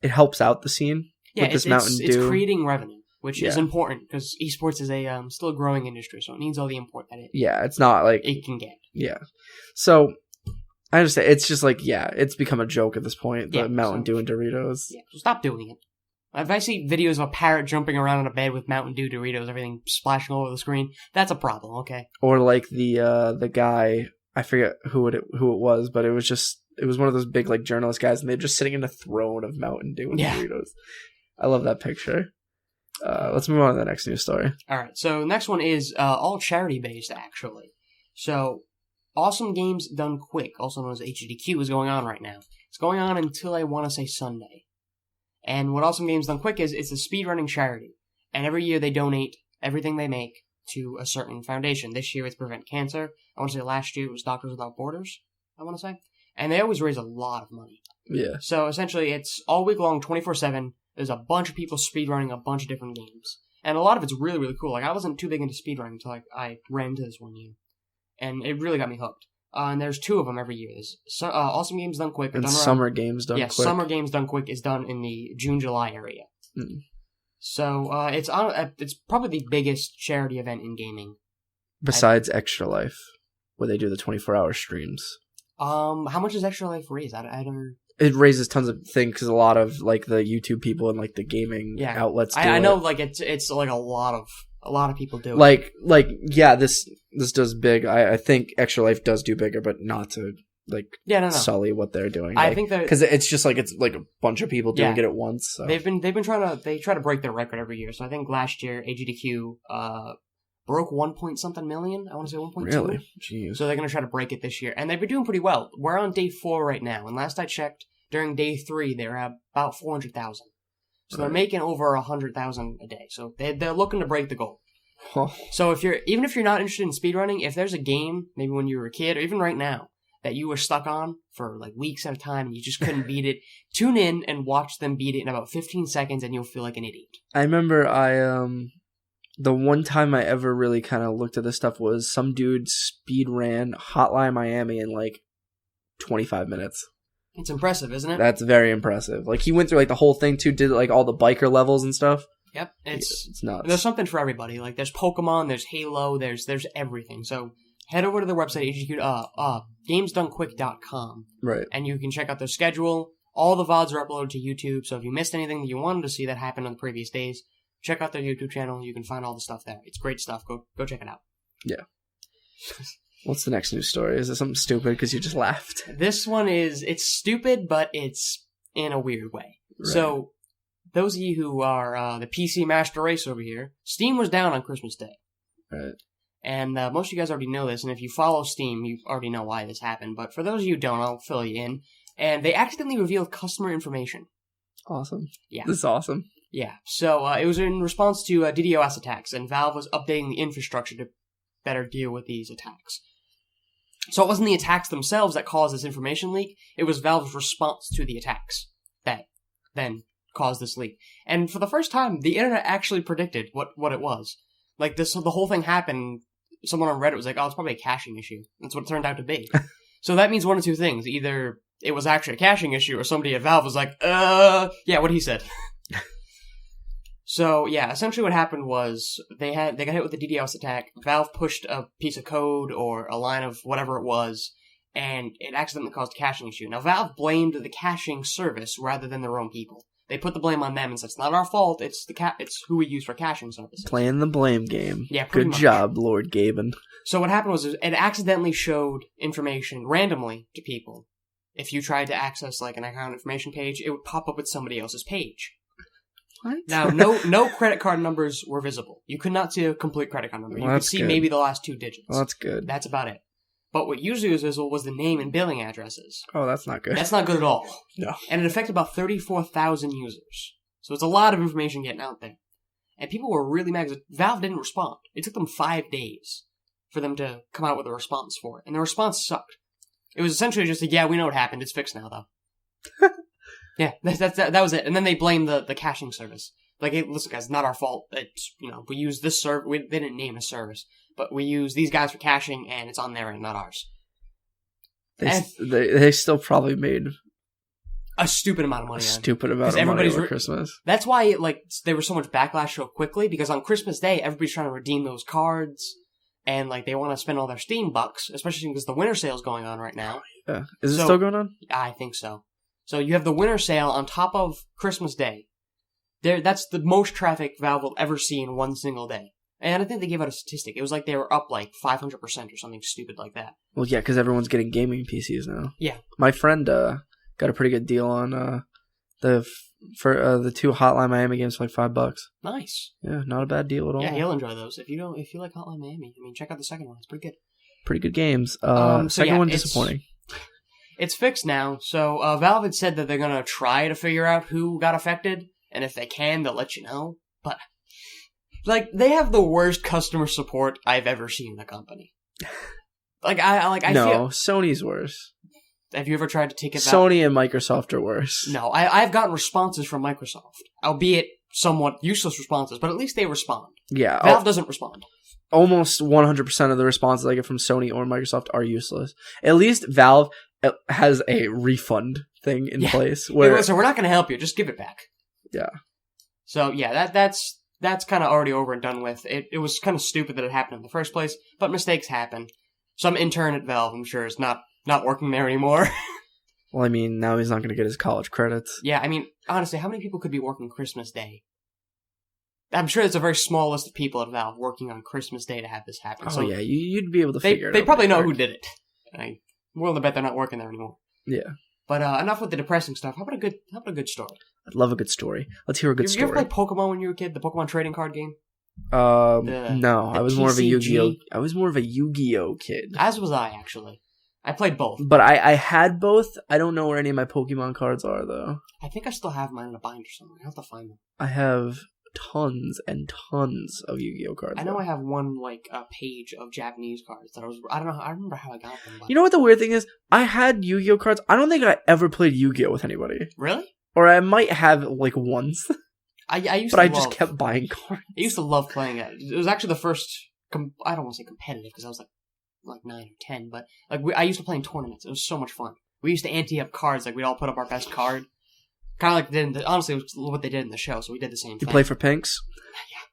it helps out the scene. Yeah, with Mountain Dew. It's creating revenue. Which is important, because esports is a still a growing industry, so it needs all the import that it's not like... it can get. Yeah. So, I understand. It's just like, it's become a joke at this point, the Mountain Dew and Doritos. Yeah, so stop doing it. If I see videos of a parrot jumping around in a bed with Mountain Dew, Doritos, everything splashing all over the screen, that's a problem, okay? Or like the guy, I forget who it was, but it was one of those big like journalist guys, and they're just sitting in a throne of Mountain Dew and Doritos. I love that picture. Let's move on to the next news story. All right, so next one is all charity-based, actually. So, Awesome Games Done Quick, also known as HDQ, is going on right now. It's going on until I want to say Sunday. And what Awesome Games Done Quick is, it's a speedrunning charity. And every year they donate everything they make to a certain foundation. This year it's Prevent Cancer. I want to say last year it was Doctors Without Borders, I want to say. And they always raise a lot of money. Yeah. So, essentially, it's all week long, 24/7. There's a bunch of people speedrunning a bunch of different games. And a lot of it's really, really cool. Like, I wasn't too big into speedrunning until I ran into this one year. And it really got me hooked. And there's 2 of them every year. There's Awesome Games Done Quick. And Summer Games Done Quick. Yeah, Summer Games Done Quick is done in the June-July area. Mm. So, it's probably the biggest charity event in gaming. Besides Extra Life, where they do the 24-hour streams. How much does Extra Life raise? I don't... It raises tons of things because a lot of like the YouTube people and like the gaming outlets do I know like it's like a lot of people do it. This does big. I think Extra Life does do bigger, but not to like sully what they're doing. I think that because it's just like it's like a bunch of people doing it at once. So. They've been trying to break their record every year. So I think last year AGDQ broke 1 million. I want to say 1.2. Really? Jeez. So they're going to try to break it this year. And they've been doing pretty well. We're on day 4 right now. And last I checked, during day 3, they were at about 400,000. So they're making over 100,000 a day. So they're looking to break the goal. Huh. So even if you're not interested in speedrunning, if there's a game, maybe when you were a kid, or even right now, that you were stuck on for like weeks at a time and you just couldn't beat it, tune in and watch them beat it in about 15 seconds and you'll feel like an idiot. I remember the one time I ever really kind of looked at this stuff was some dude speed ran Hotline Miami in like 25 minutes. It's impressive, isn't it? That's very impressive. Like he went through like the whole thing too, did like all the biker levels and stuff. Yep, it's nuts. There's something for everybody. Like there's Pokemon, there's Halo, there's everything. So head over to their website, gamesdonequick.com. Right. And you can check out their schedule. All the VODs are uploaded to YouTube, so if you missed anything that you wanted to see that happened on the previous days, check out their YouTube channel. You can find all the stuff there. It's great stuff. Go check it out. Yeah. What's the next news story? Is it something stupid because you just laughed? This one it's stupid, but it's in a weird way. Right. So, those of you who are the PC master race over here, Steam was down on Christmas Day. Right. And most of you guys already know this, and if you follow Steam, you already know why this happened. But for those of you who don't, I'll fill you in. And they accidentally revealed customer information. Awesome. Yeah. This is awesome. Yeah. So it was in response to DDoS attacks, and Valve was updating the infrastructure to better deal with these attacks. So it wasn't the attacks themselves that caused this information leak. It was Valve's response to the attacks that then caused this leak. And for the first time, the internet actually predicted what it was. Like this, the whole thing happened. Someone on Reddit was like, "Oh, it's probably a caching issue." That's what it turned out to be. So that means one of two things: either it was actually a caching issue, or somebody at Valve was like, yeah, what he said." So yeah, essentially what happened was they got hit with the DDoS attack. Valve pushed a piece of code or a line of whatever it was, and it accidentally caused a caching issue. Now Valve blamed the caching service rather than their own people. They put the blame on them and said it's not our fault. It's it's who we use for caching services. Playing the blame game. Yeah, pretty Good much. job, Lord Gaben. So what happened was it accidentally showed information randomly to people. If you tried to access like an account information page, it would pop up with somebody else's page. What? Now, no credit card numbers were visible. You could not see a complete credit card number. Well, You could that's see good. maybe the last 2 digits. Well, that's good. That's about it. But what usually was visible was the name and billing addresses. Oh, that's not good. That's not good at all. No. And it affected about 34,000 users. So it's a lot of information getting out there. And people were really mad because Valve didn't respond. It took them 5 days for them to come out with a response for it. And the response sucked. It was essentially just like, yeah, we know what happened. It's fixed now, though. Yeah, that was it. And then they blamed the caching service. Like, hey, listen, guys, it's not our fault. It's, we use this service. They didn't name a service, but we use these guys for caching, and it's on their end, not ours. They still probably made a stupid amount of money. A stupid amount of money over Christmas. That's why, there was so much backlash so quickly, because on Christmas Day, everybody's trying to redeem those cards, and, they want to spend all their Steam bucks, especially because the winter sale's going on right now. Yeah. Is it still going on? I think so. So you have the winter sale on top of Christmas Day. That's the most traffic Valve will ever see in one single day. And I think they gave out a statistic. It was like they were up 500% or something stupid like that. Well, yeah, because everyone's getting gaming PCs now. Yeah. My friend got a pretty good deal on the 2 Hotline Miami games for $5. Nice. Yeah, not a bad deal at all. Yeah, he'll enjoy those. If you like Hotline Miami, check out the second one. It's pretty good. Pretty good games. Second one disappointing. It's fixed now. So Valve had said that they're gonna try to figure out who got affected. And if they can, they'll let you know. But, they have the worst customer support I've ever seen in a company. I feel... Sony's worse. Have you ever tried to take it back? Sony and Microsoft are worse. No, I've gotten responses from Microsoft. Albeit somewhat useless responses, but at least they respond. Yeah. Valve doesn't respond. Almost 100% of the responses I get from Sony or Microsoft are useless. At least Valve has a refund thing in place. Where... So we're not going to help you, just give it back. Yeah. So yeah, that's kind of already over and done with. It was kind of stupid that it happened in the first place, but mistakes happen. Some intern at Valve, I'm sure, is not working there anymore. Well, now he's not going to get his college credits. Yeah, honestly, how many people could be working Christmas Day? I'm sure it's a very small list of people at Valve working on Christmas Day to have this happen. Oh so yeah, you'd be able to figure it out. They probably know who did it. I'm willing to bet they're not working there anymore. Yeah. But enough with the depressing stuff. How about a good story? I'd love a good story. Let's hear a good story. You ever play Pokemon when you were a kid? The Pokemon trading card game? No. I was more of a Yu-Gi-Oh. I was more of a Yu-Gi-Oh kid. As was I, actually. I played both. But I had both. I don't know where any of my Pokemon cards are, though. I think I still have mine in a binder somewhere. I have to find them. I have tons and tons of Yu-Gi-Oh cards. I know I have one page of Japanese cards that I don't know. I remember how I got them. But... You know what the weird thing is? I had Yu-Gi-Oh cards. I don't think I ever played Yu-Gi-Oh with anybody. Really? Or I might have once. I used but to I just kept buying cards. I used to love playing it. It was actually the first. I don't want to say competitive because I was like 9 or 10, but I used to play in tournaments. It was so much fun. We used to ante up cards. We'd all put up our best card. Kind of like they did honestly, it was what they did in the show, so we did the same thing. You play for pinks?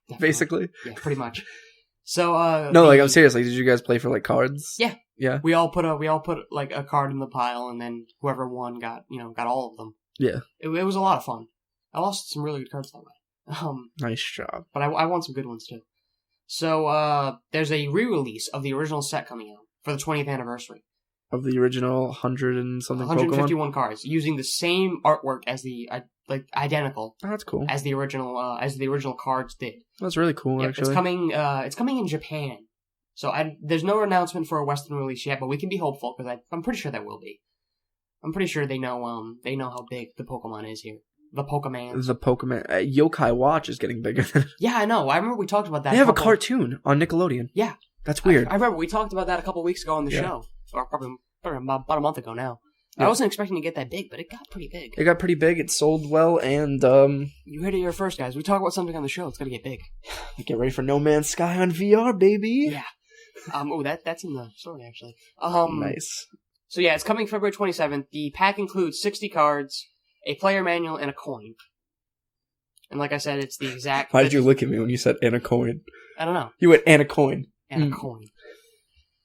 Yeah, basically. Yeah, pretty much. So, no, I'm serious. Did you guys play for cards? Yeah. Yeah. We all put a card in the pile, and then whoever won got all of them. Yeah. It was a lot of fun. I lost some really good cards that way. Nice job. But I won some good ones too. So, there's a re-release of the original set coming out for the 20th anniversary. Of the original 100 and something 151 Pokemon? cards, using the same artwork as the, identical. Oh, that's cool. As the original cards did. That's really cool, actually. It's coming in Japan. So there's no announcement for a Western release yet, but we can be hopeful, because I'm pretty sure there will be. I'm pretty sure they know how big the Pokemon is here. The Pokemon. The Pokemon. Yokai Watch is getting bigger than... Yeah, I know. I remember we talked about that. They have a cartoon on Nickelodeon. Yeah. That's weird. I remember we talked about that a couple weeks ago on the show. Or probably about a month ago now. Yeah. I wasn't expecting to get that big, but it got pretty big. It got pretty big. It sold well, and... You heard it here first, guys. We talk about something on the show, it's going to get big. Get ready for No Man's Sky on VR, baby. Yeah. That's in the story, actually. Nice. So yeah, it's coming February 27th. The pack includes 60 cards, a player manual, and a coin. And like I said, it's the exact... Why did you look at me when you said "and a coin"? I don't know. You went "and a coin." And a coin.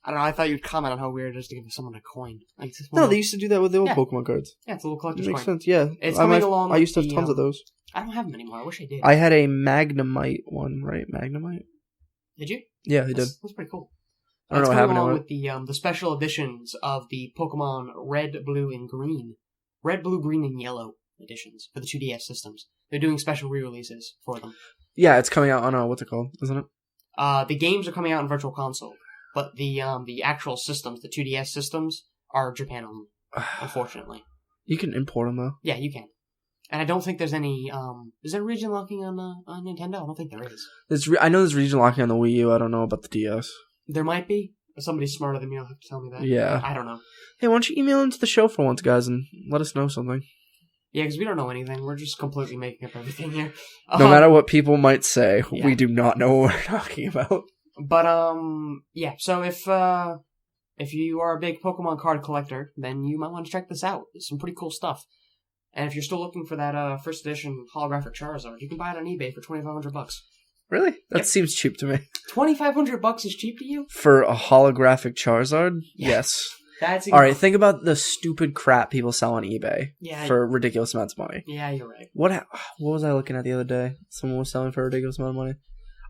I don't know, I thought you'd comment on how weird it is to give someone a coin. Like, no, they used to do that with the old Pokemon cards. Yeah, it's a little collector's coin. Makes sense, yeah. It's coming along I used to have tons of those. I don't have them anymore, I wish I did. I had a Magnemite one, right? Magnemite? Did you? Yeah, I did. That's pretty cool. I don't know what happened to it. With the special editions of the Pokemon Red, Blue, and Green. Red, Blue, Green, and Yellow editions for the 2DS systems. They're doing special re-releases for them. Yeah, it's coming out on, what's it called, isn't it? The games are coming out on Virtual Console, but the actual systems, the 2DS systems, are Japan only, unfortunately. You can import them, though. Yeah, you can. And I don't think there's any, is there region locking on Nintendo? I don't think there is. I know there's region locking on the Wii U, I don't know about the DS. There might be. If somebody's smarter than me, will have to tell me that. Yeah. I don't know. Hey, why don't you email into the show for once, guys, and let us know something. Yeah, because we don't know anything. We're just completely making up everything here. No matter what people might say, we do not know what we're talking about. But, yeah, so if you are a big Pokemon card collector, then you might want to check this out. It's some pretty cool stuff. And if you're still looking for that first edition holographic Charizard, you can buy it on eBay for $2,500. Really? That seems cheap to me. $2,500 is cheap to you? For a holographic Charizard? Yeah. Yes. That's alright, think about the stupid crap people sell on eBay for ridiculous amounts of money. Yeah, you're right. What was I looking at the other day? Someone was selling for a ridiculous amount of money.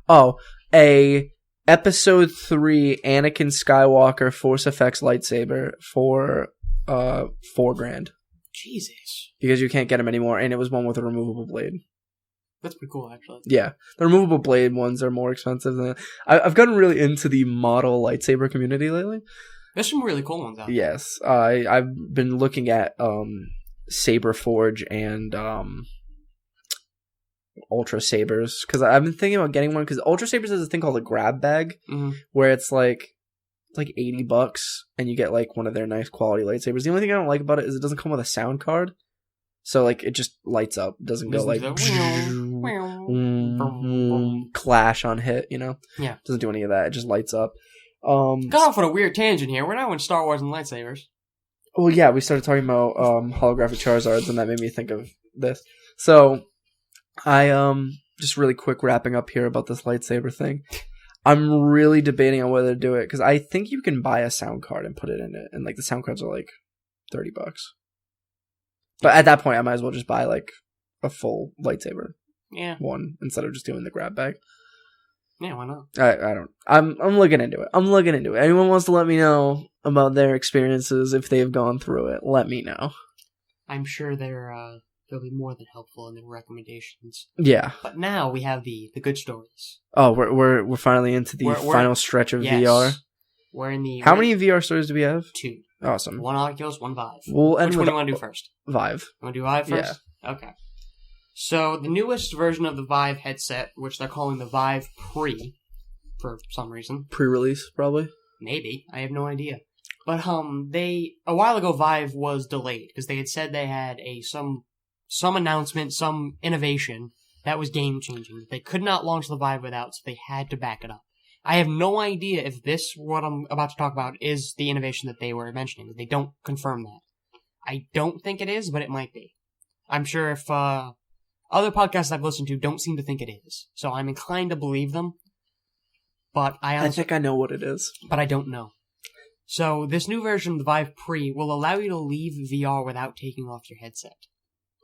Oh, a Episode 3 Anakin Skywalker Force Effects lightsaber for $4,000. Jesus. Because you can't get them anymore, and it was one with a removable blade. That's pretty cool, actually. Yeah. The removable blade ones are more expensive than... I've gotten really into the model lightsaber community lately. There's some really cool ones out there. Yes. I've been looking at Saber Forge and Ultra Sabers, because I've been thinking about getting one, because Ultra Sabers has a thing called a grab bag, where it's like $80, and you get like one of their nice quality lightsabers. The only thing I don't like about it is it doesn't come with a sound card. So, like, it just lights up. It doesn't go, like, clash on hit, you know? Yeah. It doesn't do any of that. It just lights up. Got off on a weird tangent here. We're now in Star Wars and lightsabers. Well, yeah, we started talking about holographic Charizards, and that made me think of this. So, I, just really quick wrapping up here about this lightsaber thing. I'm really debating on whether to do it, because I think you can buy a sound card and put it in it, and, like, the sound cards are, like, $30. But at that point, I might as well just buy, like, a full lightsaber one instead of just doing the grab bag. Yeah, why not? I don't... I'm looking into it. Anyone wants to let me know about their experiences if they've gone through it, let me know. I'm sure they'll be more than helpful in their recommendations. Yeah. But now we have the good stories. Oh, we're finally into the final stretch of VR. We're in the... How many VR stories do we have? 2. Awesome. 1 Oculus, 1 Vive. Which one do you want to do first? Vive. You want to do Vive first? Yeah. Okay. So, the newest version of the Vive headset, which they're calling the Vive Pre, for some reason. Pre-release, probably? Maybe. I have no idea. But, a while ago, Vive was delayed, because they had said they had some announcement, some innovation that was game-changing. They could not launch the Vive without, so they had to back it up. I have no idea if what I'm about to talk about, is the innovation that they were mentioning. They don't confirm that. I don't think it is, but it might be. I'm sure if other podcasts I've listened to don't seem to think it is. So I'm inclined to believe them. But I think I know what it is. But I don't know. So this new version of the Vive Pre will allow you to leave VR without taking off your headset.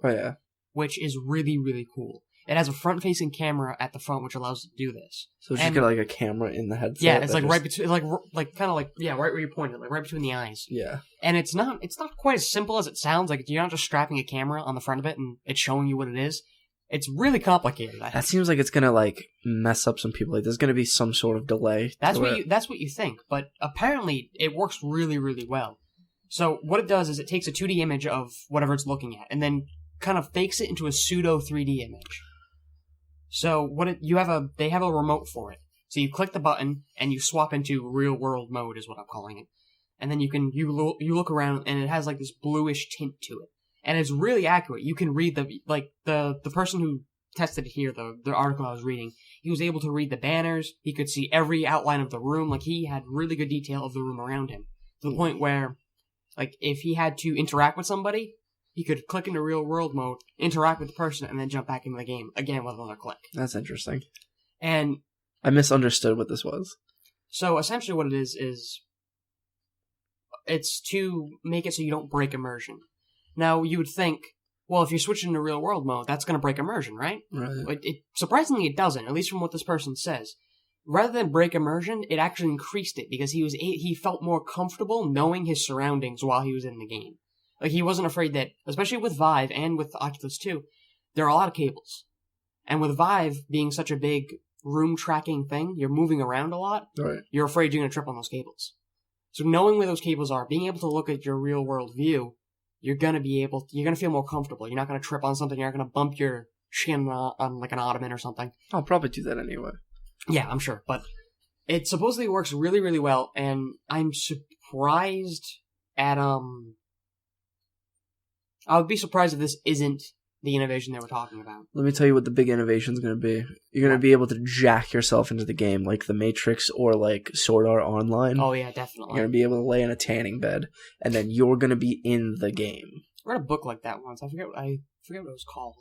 Oh, yeah. Which is really, really cool. It has a front-facing camera at the front, which allows it to do this. So it's just got like a camera in the headset. Yeah, it's like right between, right where you pointed, like right between the eyes. Yeah. And it's not quite as simple as it sounds. Like you're not just strapping a camera on the front of it and it's showing you what it is. It's really complicated. That seems like it's gonna like mess up some people. Like there's gonna be some sort of delay. That's what you think, but apparently it works really, really well. So what it does is it takes a 2D image of whatever it's looking at, and then kind of fakes it into a pseudo 3D image. So they have a remote for it. So you click the button and you swap into real world mode is what I'm calling it. And then you look around and it has like this bluish tint to it. And it's really accurate. You can read the person who tested it here, the article I was reading, he was able to read the banners. He could see every outline of the room. Like, he had really good detail of the room around him. To the point where, like, if he had to interact with somebody, he could click into real world mode, interact with the person, and then jump back into the game again with another click. That's interesting. And I misunderstood what this was. So essentially what it is it's to make it so you don't break immersion. Now, you would think, well, if you're switching to real world mode, that's going to break immersion, right? Right. Surprisingly, it doesn't, at least from what this person says. Rather than break immersion, it actually increased it because he felt more comfortable knowing his surroundings while he was in the game. Like, he wasn't afraid that, especially with Vive and with Oculus 2, there are a lot of cables. And with Vive being such a big room tracking thing, you're moving around a lot, right. You're afraid you're going to trip on those cables. So knowing where those cables are, being able to look at your real world view, you're going to feel more comfortable. You're not going to trip on something, you're not going to bump your shin on like an ottoman or something. I'll probably do that anyway. Yeah, I'm sure. But it supposedly works really, really well, and I'm surprised at, I would be surprised if this isn't the innovation they were talking about. Let me tell you what the big innovation is going to be. You're going to be able to jack yourself into the game like The Matrix or like Sword Art Online. Oh, yeah, definitely. You're going to be able to lay in a tanning bed, and then you're going to be in the game. I read a book like that once. I forget what it was called.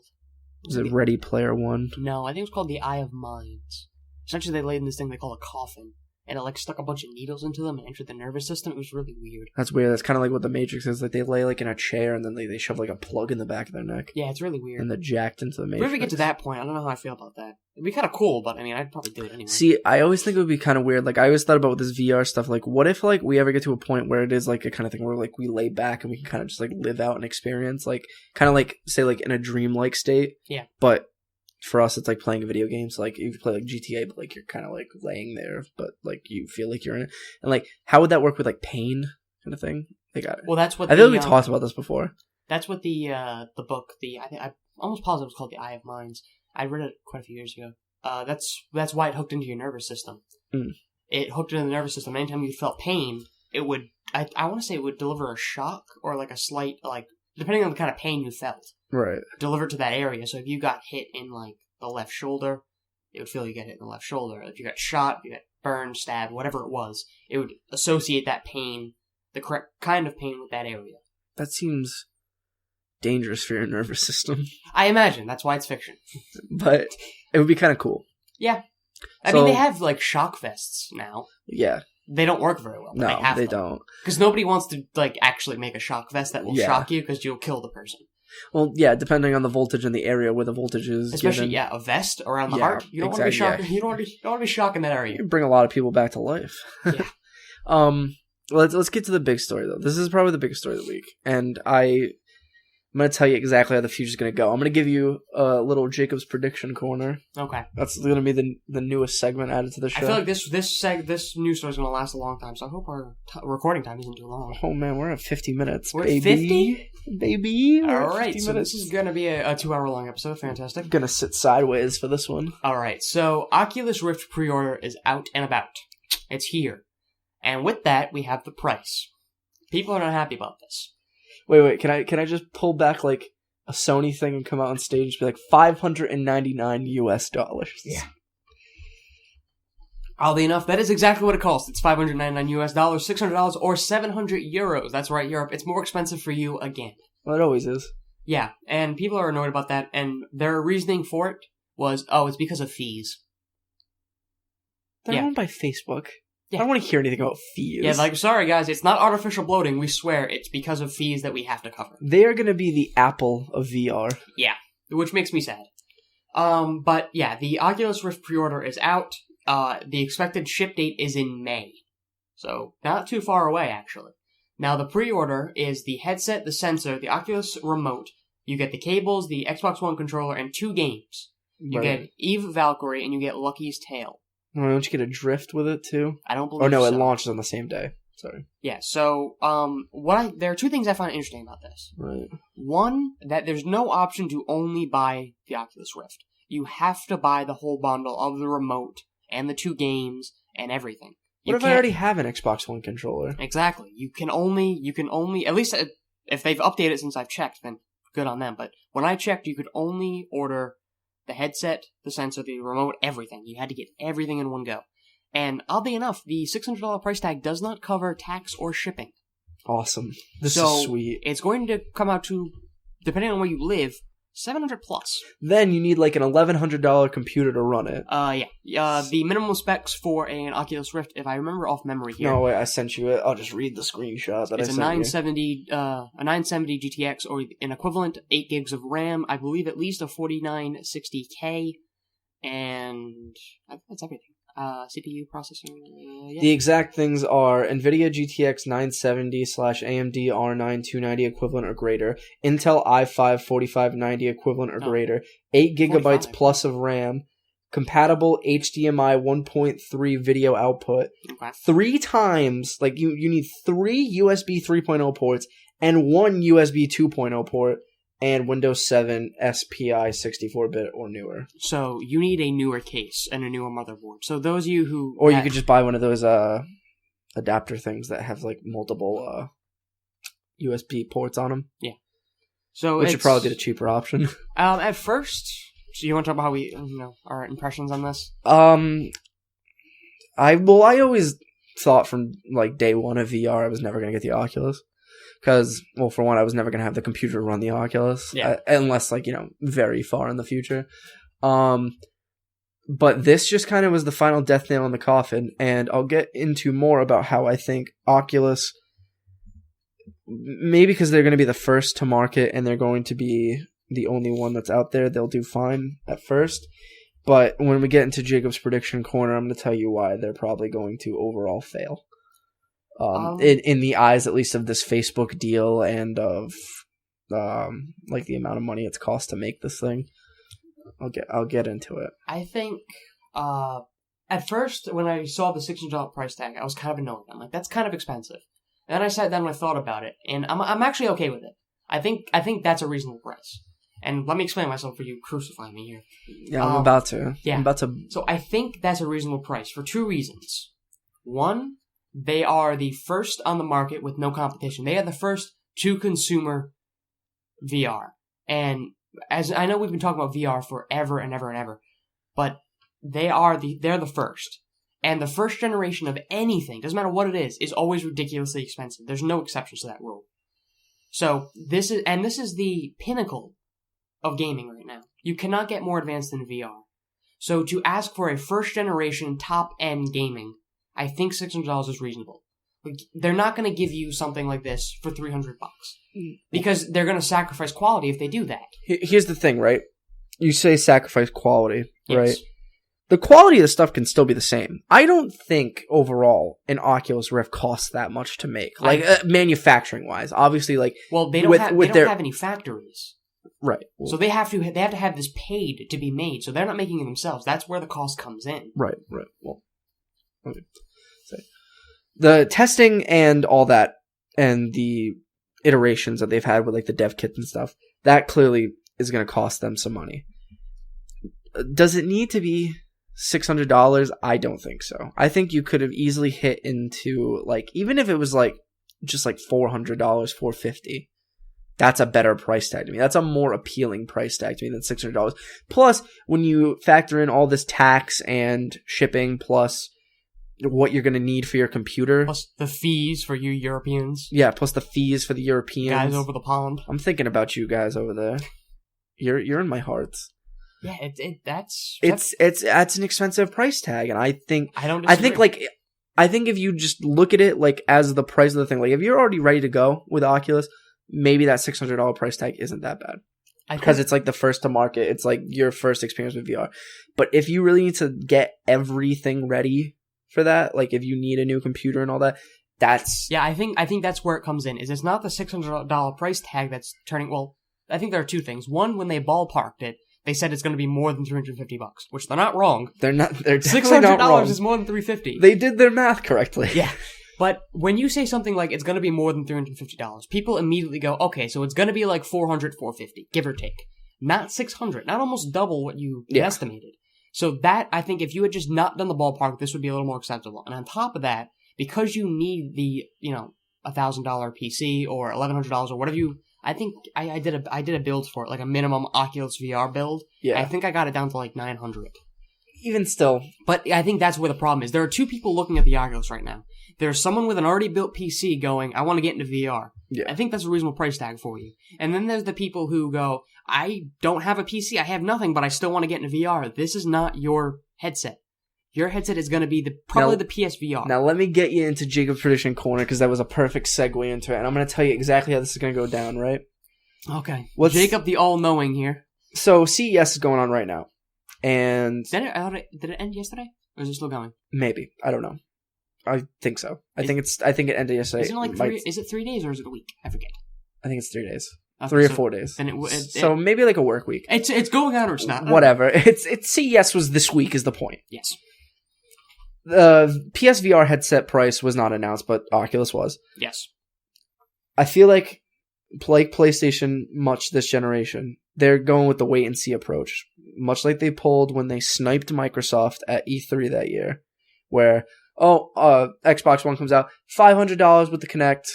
Is it Ready Player One? No, I think it was called The Eye of Minds. Essentially, they laid in this thing they call a coffin, and it like stuck a bunch of needles into them and entered the nervous system. It was really weird. That's weird. That's kind of like what The Matrix is. Like, they lay like in a chair, and then they shove like a plug in the back of their neck. Yeah, it's really weird. And they're jacked into the Matrix. If we ever get to that point, I don't know how I feel about that. It'd be kind of cool, but I mean, I'd probably do it anyway. See, I always think it would be kind of weird. Like, I always thought about with this VR stuff, like, what if, like, we ever get to a point where it is, like, a kind of thing where, like, we lay back and we can kind of just, like, live out an experience, like, kind of like, say, like, in a dreamlike state. Yeah. But for us, it's like playing a video game. So, like, you can play, like, GTA, but, like, you're kind of, like, laying there, but, like, you feel like you're in it. And, like, how would that work with, like, pain kind of thing? Well, that's what I feel like we talked about this before. That's what the book, I'm almost positive it's called The Eye of Minds. I read it quite a few years ago. That's why it hooked into your nervous system. Mm. It hooked into the nervous system. Anytime you felt pain, it would, I want to say it would deliver a shock or like a slight, like, depending on the kind of pain you felt. Right. Deliver it to that area. So if you got hit in like the left shoulder, it would feel you get hit in the left shoulder. If you got shot, if you got burned, stabbed, whatever it was, it would associate that pain, the correct kind of pain with that area. That seems dangerous for your nervous system. I imagine. That's why it's fiction. But it would be kind of cool. Yeah. I mean, they have, like, shock vests now. Yeah. They don't work very well. No, they don't. Because nobody wants to, like, actually make a shock vest that will shock you because you'll kill the person. Well, yeah, depending on the voltage in the area where the voltage is. Especially, a vest around the heart. You don't want to be shocking. You don't want to be shocking that area. You bring a lot of people back to life. Yeah. Let's get to the big story though. This is probably the biggest story of the week, and I'm going to tell you exactly how the future's going to go. I'm going to give you a little Jacob's prediction corner. Okay. That's going to be the newest segment added to the show. I feel like this news story is going to last a long time, so I hope our recording time isn't too long. Oh man, we're at 50 minutes. We're at 50? Baby. All right, so this is going to be a 2-hour long episode. Fantastic. Going to sit sideways for this one. All right, so Oculus Rift pre-order is out and about. It's here. And with that, we have the price. People are not happy about this. Wait, can I just pull back like a Sony thing and come out on stage and be like $599 US? Yeah. Oddly enough, that is exactly what it costs. It's $599 US, $600 or 700 euros. That's right, Europe. It's more expensive for you again. Well, it always is. Yeah, and people are annoyed about that, and their reasoning for it was, it's because of fees. They're owned by Facebook. Yeah. I don't want to hear anything about fees. Yeah, like, sorry guys, it's not artificial bloating, we swear. It's because of fees that we have to cover. They are going to be the Apple of VR. Yeah, which makes me sad. But yeah, the Oculus Rift pre-order is out. The expected ship date is in May. So, not too far away, actually. Now, the pre-order is the headset, the sensor, the Oculus remote. You get the cables, the Xbox One controller, and 2 games. You get Eve Valkyrie, and you get Lucky's Tale. Don't you get a drift with it, too? I don't believe so. Or no, it launches on the same day. Sorry. Yeah, so there are two things I find interesting about this. Right. One, that there's no option to only buy the Oculus Rift. You have to buy the whole bundle of the remote and the 2 games and everything. What if I already have an Xbox One controller? Exactly. You can only, at least if they've updated it since I've checked, then good on them. But when I checked, you could only order the headset, the sensor, the remote, everything. You had to get everything in one go. And oddly enough, the $600 price tag does not cover tax or shipping. Awesome. This is sweet. It's going to come out to, depending on where you live, $700 plus. Then you need like an $1,100 computer to run it. Yeah. The minimum specs for an Oculus Rift, if I remember off memory here. No, wait, I sent you it. I'll just read the screenshot that I sent you. A 970 GTX or an equivalent 8 gigs of RAM. I believe at least a 4960K, and I think that's everything. CPU processor. Yeah. The exact things are NVIDIA GTX 970/AMD R9 290 equivalent or greater, Intel i5 4590 equivalent or greater, 8 gigabytes 45. plus of RAM, compatible HDMI 1.3 video output, 3 times, like you need 3 USB 3.0 ports and 1 USB 2.0 port, and Windows 7 SPI 64-bit or newer. So you need a newer case and a newer motherboard. So those of you who... Or you could just buy one of those adapter things that have like multiple USB ports on them. Yeah. So which would probably be the cheaper option. At first, so you want to talk about how our impressions on this? I always thought from like day one of VR I was never going to get the Oculus. Because, well, for one, I was never going to have the computer run the Oculus. Yeah. Unless, like, very far in the future. But this just kind of was the final death nail in the coffin. And I'll get into more about how I think Oculus, maybe because they're going to be the first to market and they're going to be the only one that's out there, they'll do fine at first. But when we get into Jacob's prediction corner, I'm going to tell you why they're probably going to overall fail. In the eyes, at least, of this Facebook deal and of like the amount of money it's cost to make this thing. I'll get into it. I think at first when I saw the $600 price tag, I was kind of annoyed. I'm like, that's kind of expensive. And then I sat down and I thought about it, and I'm actually okay with it. I think that's a reasonable price. And let me explain myself for you crucifying me here. Yeah, I'm about to. Yeah. I'm about to. So I think that's a reasonable price for 2 reasons. One, they are the first on the market with no competition. They are the first to consumer VR. And as I know we've been talking about VR forever and ever and ever, but they're the first. And the first generation of anything, doesn't matter what it is always ridiculously expensive. There's no exceptions to that rule. So this is the pinnacle of gaming right now. You cannot get more advanced than VR. So to ask for a first generation top end gaming, I think $600 is reasonable. Like, they're not going to give you something like this for $300 because they're going to sacrifice quality if they do that. Here's the thing, right? You say sacrifice quality, right? Yes. The quality of the stuff can still be the same. I don't think overall an Oculus Rift costs that much to make, like manufacturing wise. Obviously, like they don't have any factories, right? So they have to have this paid to be made. So they're not making it themselves. That's where the cost comes in. Right. Well. Okay. So, the testing and all that, and the iterations that they've had with like the dev kits and stuff, that clearly is going to cost them some money. Does it need to be $600? I don't think so. I think you could have easily hit into like, even if it was like just like $400, $450. That's a better price tag to me. That's a more appealing price tag to me than $600. Plus, when you factor in all this tax and shipping, plus what you're going to need for your computer. Plus the fees for you Europeans. Yeah, plus the fees for the Europeans. Guys over the pond. I'm thinking about you guys over there. You're in my hearts. Yeah, that's an expensive price tag, and I think disagree. I think if you just look at it like as the price of the thing, like if you're already ready to go with Oculus, maybe that $600 price tag isn't that bad. Because it's like the first to market. It's like your first experience with VR. But if you really need to get everything ready for that, like if you need a new computer and all that, that's... Yeah, I think that's where it comes in, is it's not the $600 price tag that's turning... Well, I think there are 2 things. One, when they ballparked it, they said it's going to be more than $350, which they're not wrong. They're definitely not wrong. $600 is more than $350. They did their math correctly. Yeah. But when you say something like it's going to be more than $350, people immediately go, okay, so it's going to be like $400, $450, give or take. Not $600, not almost double what you estimated. So that, I think, if you had just not done the ballpark, this would be a little more acceptable. And on top of that, because you need the, $1,000 PC or $1,100 or whatever I think I did a build for it, like a minimum Oculus VR build. Yeah. I think I got it down to like $900. Even still. But I think that's where the problem is. There are two people looking at the Oculus right now. There's someone with an already built PC going, I want to get into VR. Yeah. I think that's a reasonable price tag for you. And then there's the people who go, I don't have a PC, I have nothing, but I still want to get into VR. This is not your headset. Your headset is going to be probably the PSVR. Now let me get you into Jacob's Prediction Corner, because that was a perfect segue into it. And I'm going to tell you exactly how this is going to go down, right? Okay. Jacob the all-knowing here. So CES is going on right now. And did it end yesterday? Or is it still going? Maybe. I don't know. I think so. I think it ended yesterday. Isn't it is it 3 days or is it a week? I forget. I think it's 3 days. Okay, 3 or 4 days. Then so maybe like a work week. It's going on or it's not. Whatever. It's CES was this week is the point. Yes. The PSVR headset price was not announced, but Oculus was. Yes. I feel like PlayStation much this generation, they're going with the wait and see approach. Much like they pulled when they sniped Microsoft at E3 that year, where Xbox One comes out, $500 with the Kinect,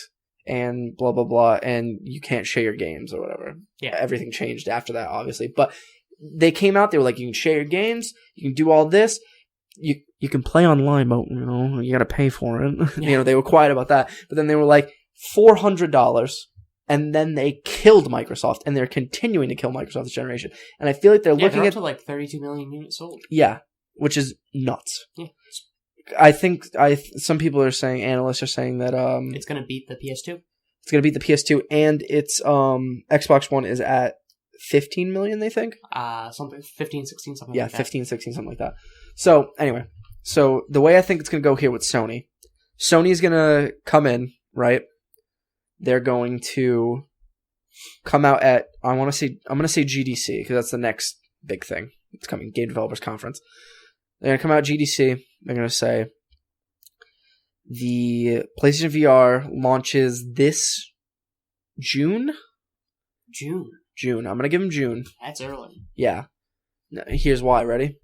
and blah blah blah, and you can't share your games or whatever. Yeah. Everything changed after that, obviously. But they came out, they were like, you can share your games, you can do all this, you can play online, but you gotta pay for it. Yeah. They were quiet about that. But then they were like $400. And then they killed Microsoft, and they're continuing to kill Microsoft this generation. And I feel like they're looking they're at up to like 32 million units sold. Yeah, which is nuts. Yeah. I think some people are saying, analysts are saying that it's going to beat the PS2. It's going to beat the PS2, and its Xbox One is at 15 million. They think something 15, 16, something. Yeah, like that. 15, 16, something like that. So anyway, the way I think it's going to go here with Sony's going to come in, right? They're going to come out at I'm going to say GDC, because that's the next big thing. It's coming, Game Developers Conference. They're going to come out Gdc. They're going to say the PlayStation VR launches this June. June. I'm going to give them June. That's early. Yeah. Here's why. Ready?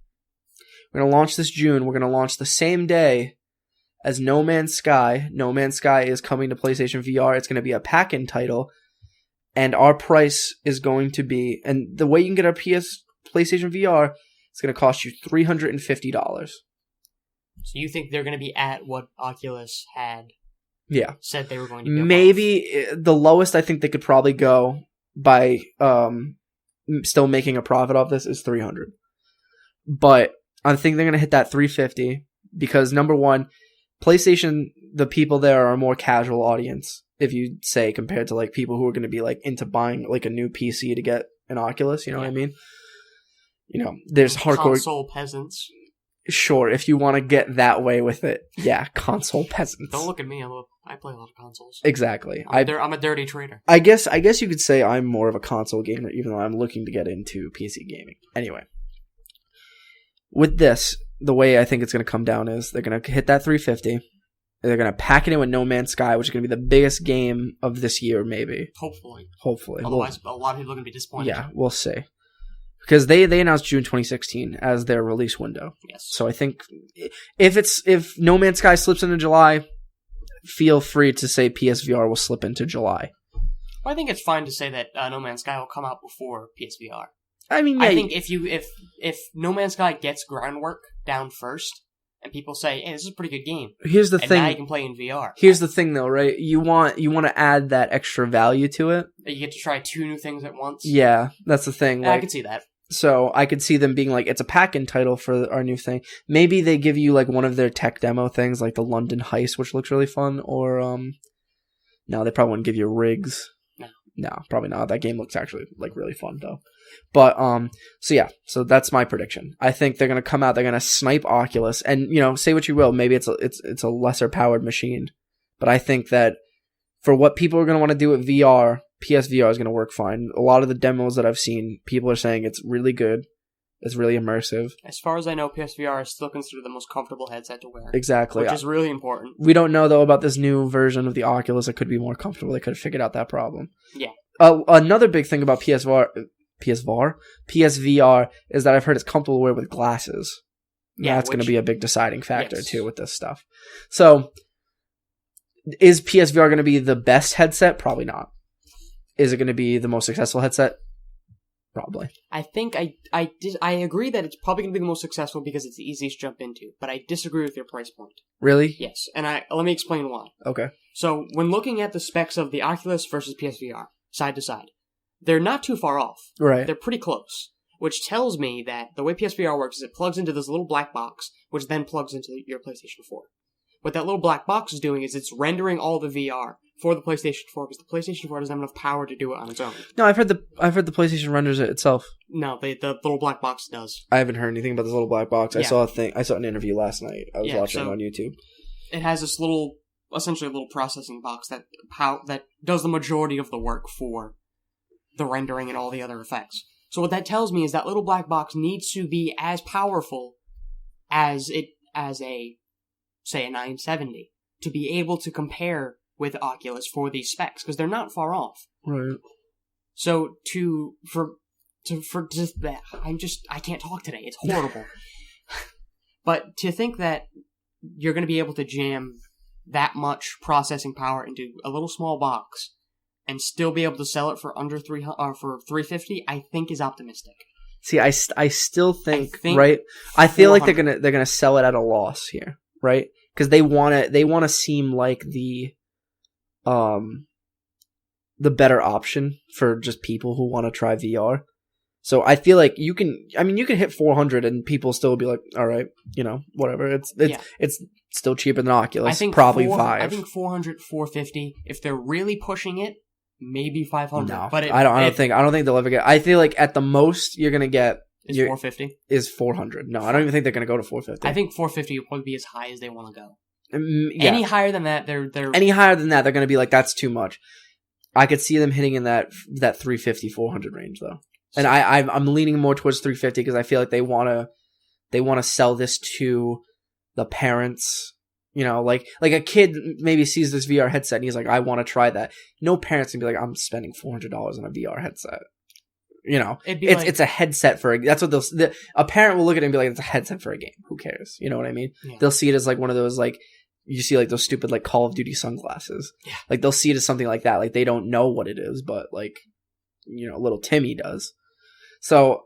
We're going to launch this June. We're going to launch the same day as No Man's Sky. No Man's Sky is coming to PlayStation VR. It's going to be a pack-in title. And our price is going to be... And the way you can get our PlayStation VR, it's going to cost you $350. So you think they're going to be at what Oculus had said they were going to be? Maybe the lowest I think they could probably go by still making a profit off this is $300. But I think they're going to hit that $350 because, number one, PlayStation, the people there are a more casual audience, if you say, compared to like people who are going to be like into buying like a new PC to get an Oculus, you know what I mean? There's hardcore console peasants. Sure, if you want to get that way with it. Yeah, console peasants. Don't look at me. I play a lot of consoles. Exactly. I'm a dirty trader. I guess you could say I'm more of a console gamer, even though I'm looking to get into PC gaming. Anyway, with this, the way I think it's going to come down is they're going to hit that $350. They're going to pack it in with No Man's Sky, which is going to be the biggest game of this year, maybe. Hopefully. Otherwise, a lot of people are going to be disappointed. Yeah, we'll see. Because they announced June 2016 as their release window. Yes. So I think if No Man's Sky slips into July, feel free to say PSVR will slip into July. Well, I think it's fine to say that No Man's Sky will come out before PSVR. I mean, yeah, I think if No Man's Sky gets groundwork down first, and people say, "Hey, this is a pretty good game," here's the thing. Now you can play in VR. Here's the thing, though, right? You want to add that extra value to it. You get to try 2 new things at once. Yeah, that's the thing. I could see that. So I could see them being like, it's a pack-in title for our new thing. Maybe they give you like one of their tech demo things, like the London Heist, which looks really fun. Or no, they probably wouldn't give you rigs. No, probably not. That game looks actually like really fun though. But so that's my prediction. I think they're gonna come out. They're gonna snipe Oculus, and say what you will. Maybe it's a lesser powered machine, but I think that for what people are gonna want to do with VR, PSVR is going to work fine. A lot of the demos that I've seen, people are saying it's really good. It's really immersive. As far as I know, PSVR is still considered the most comfortable headset to wear. Exactly. Which is really important. We don't know, though, about this new version of the Oculus. It could be more comfortable. They could have figured out that problem. Yeah. Another big thing about PSVR is that I've heard it's comfortable to wear with glasses. Yeah, that's going to be a big deciding factor, too, with this stuff. So, is PSVR going to be the best headset? Probably not. Is it going to be the most successful headset? Probably. I think I agree that it's probably going to be the most successful because it's the easiest to jump into, but I disagree with your price point. Really? Yes, and let me explain why. Okay. So, when looking at the specs of the Oculus versus PSVR, side to side, they're not too far off. Right. They're pretty close, which tells me that the way PSVR works is it plugs into this little black box, which then plugs into your PlayStation 4. What that little black box is doing is it's rendering all the VR for the PlayStation 4 because the PlayStation 4 doesn't have enough power to do it on its own. No, I've heard the PlayStation renders it itself. No, the little black box does. I haven't heard anything about this little black box. Yeah. I saw an interview last night. I was watching it on YouTube. It has this essentially a little processing box that does the majority of the work for the rendering and all the other effects. So what that tells me is that little black box needs to be as powerful as a 970 to be able to compare with Oculus for these specs because they're not far off. Right. So I can't talk today. It's horrible. But to think that you're going to be able to jam that much processing power into a little small box and still be able to sell it for under for $350, I think is optimistic. See, I still think right. I feel like they're gonna sell it at a loss here, right? Because they want to seem like the better option for just people who want to try VR. So I feel like you can hit 400 and people still be like, all right, whatever. It's still cheaper than Oculus. I think probably 5. I think 400, 450. If they're really pushing it, maybe 500. No, but I don't think they'll ever get. I feel like at the most you're gonna get is 450 is 400. No, I don't even think they're gonna go to 450. I think 450 will probably be as high as they want to go. Yeah. Any higher than that, they're any higher than that, they're gonna be like that's too much. I could see them hitting in that 350, 400 range though, and I'm leaning more towards 350 because I feel like they wanna sell this to the parents. Like a kid maybe sees this VR headset and he's like, I want to try that. No parents can be like, I'm spending $400 on a VR headset. It's a headset for that's what a parent will look at it and be like, it's a headset for a game. Who cares? You know what I mean? Yeah. They'll see it as like one of those like you see like those stupid like Call of Duty sunglasses. Yeah. Like they'll see it as something like that. Like they don't know what it is, but like little Timmy does. So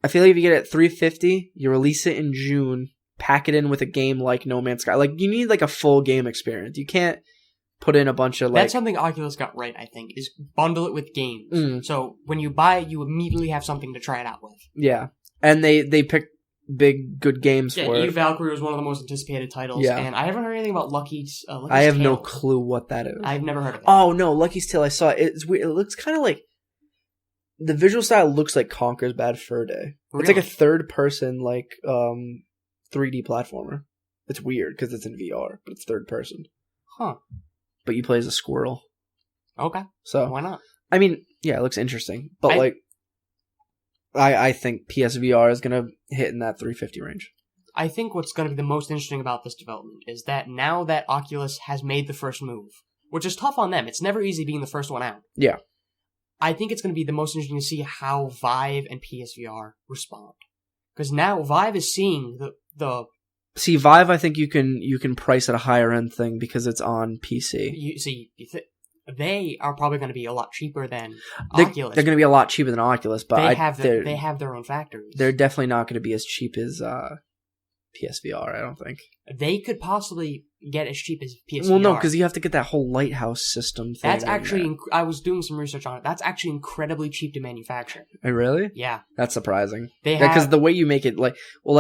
I feel like if you get it at $350, you release it in June. Pack it in with a game like No Man's Sky. Like, you need, like, a full game experience. You can't put in a bunch of, like... That's something Oculus got right, I think, is bundle it with games. Mm. So, when you buy it, you immediately have something to try it out with. Yeah. And they picked big, good games for it. Yeah, Eve Valkyrie was one of the most anticipated titles. Yeah. And I haven't heard anything about Lucky's I have no clue what that is. I've never heard of it. Oh, no, Lucky's Tale, I saw it. It's weird. It looks kind of like... The visual style looks like Conker's Bad Fur Day. Really? It's like a third-person, like, 3D platformer. It's weird because it's in VR, but it's third person. Huh. But you play as a squirrel. Okay. So why not? I mean, yeah, it looks interesting. But I think PSVR is gonna hit in that 350 range. I think what's gonna be the most interesting about this development is that now that Oculus has made the first move, which is tough on them, it's never easy being the first one out. Yeah. I think it's gonna be the most interesting to see how Vive and PSVR respond. Because now Vive is seeing the See, Vive, I think you can price at a higher end thing because it's on PC. They are probably going to be a lot cheaper than Oculus. They're going to be a lot cheaper than Oculus, but they have their own factories. They're definitely not going to be as cheap as PSVR, I don't think. They could possibly get as cheap as PSVR. Well, no, because you have to get that whole lighthouse system thing. That's actually... I was doing some research on it. That's actually incredibly cheap to manufacture. Oh, really? Yeah. That's surprising. Because the way you make it, I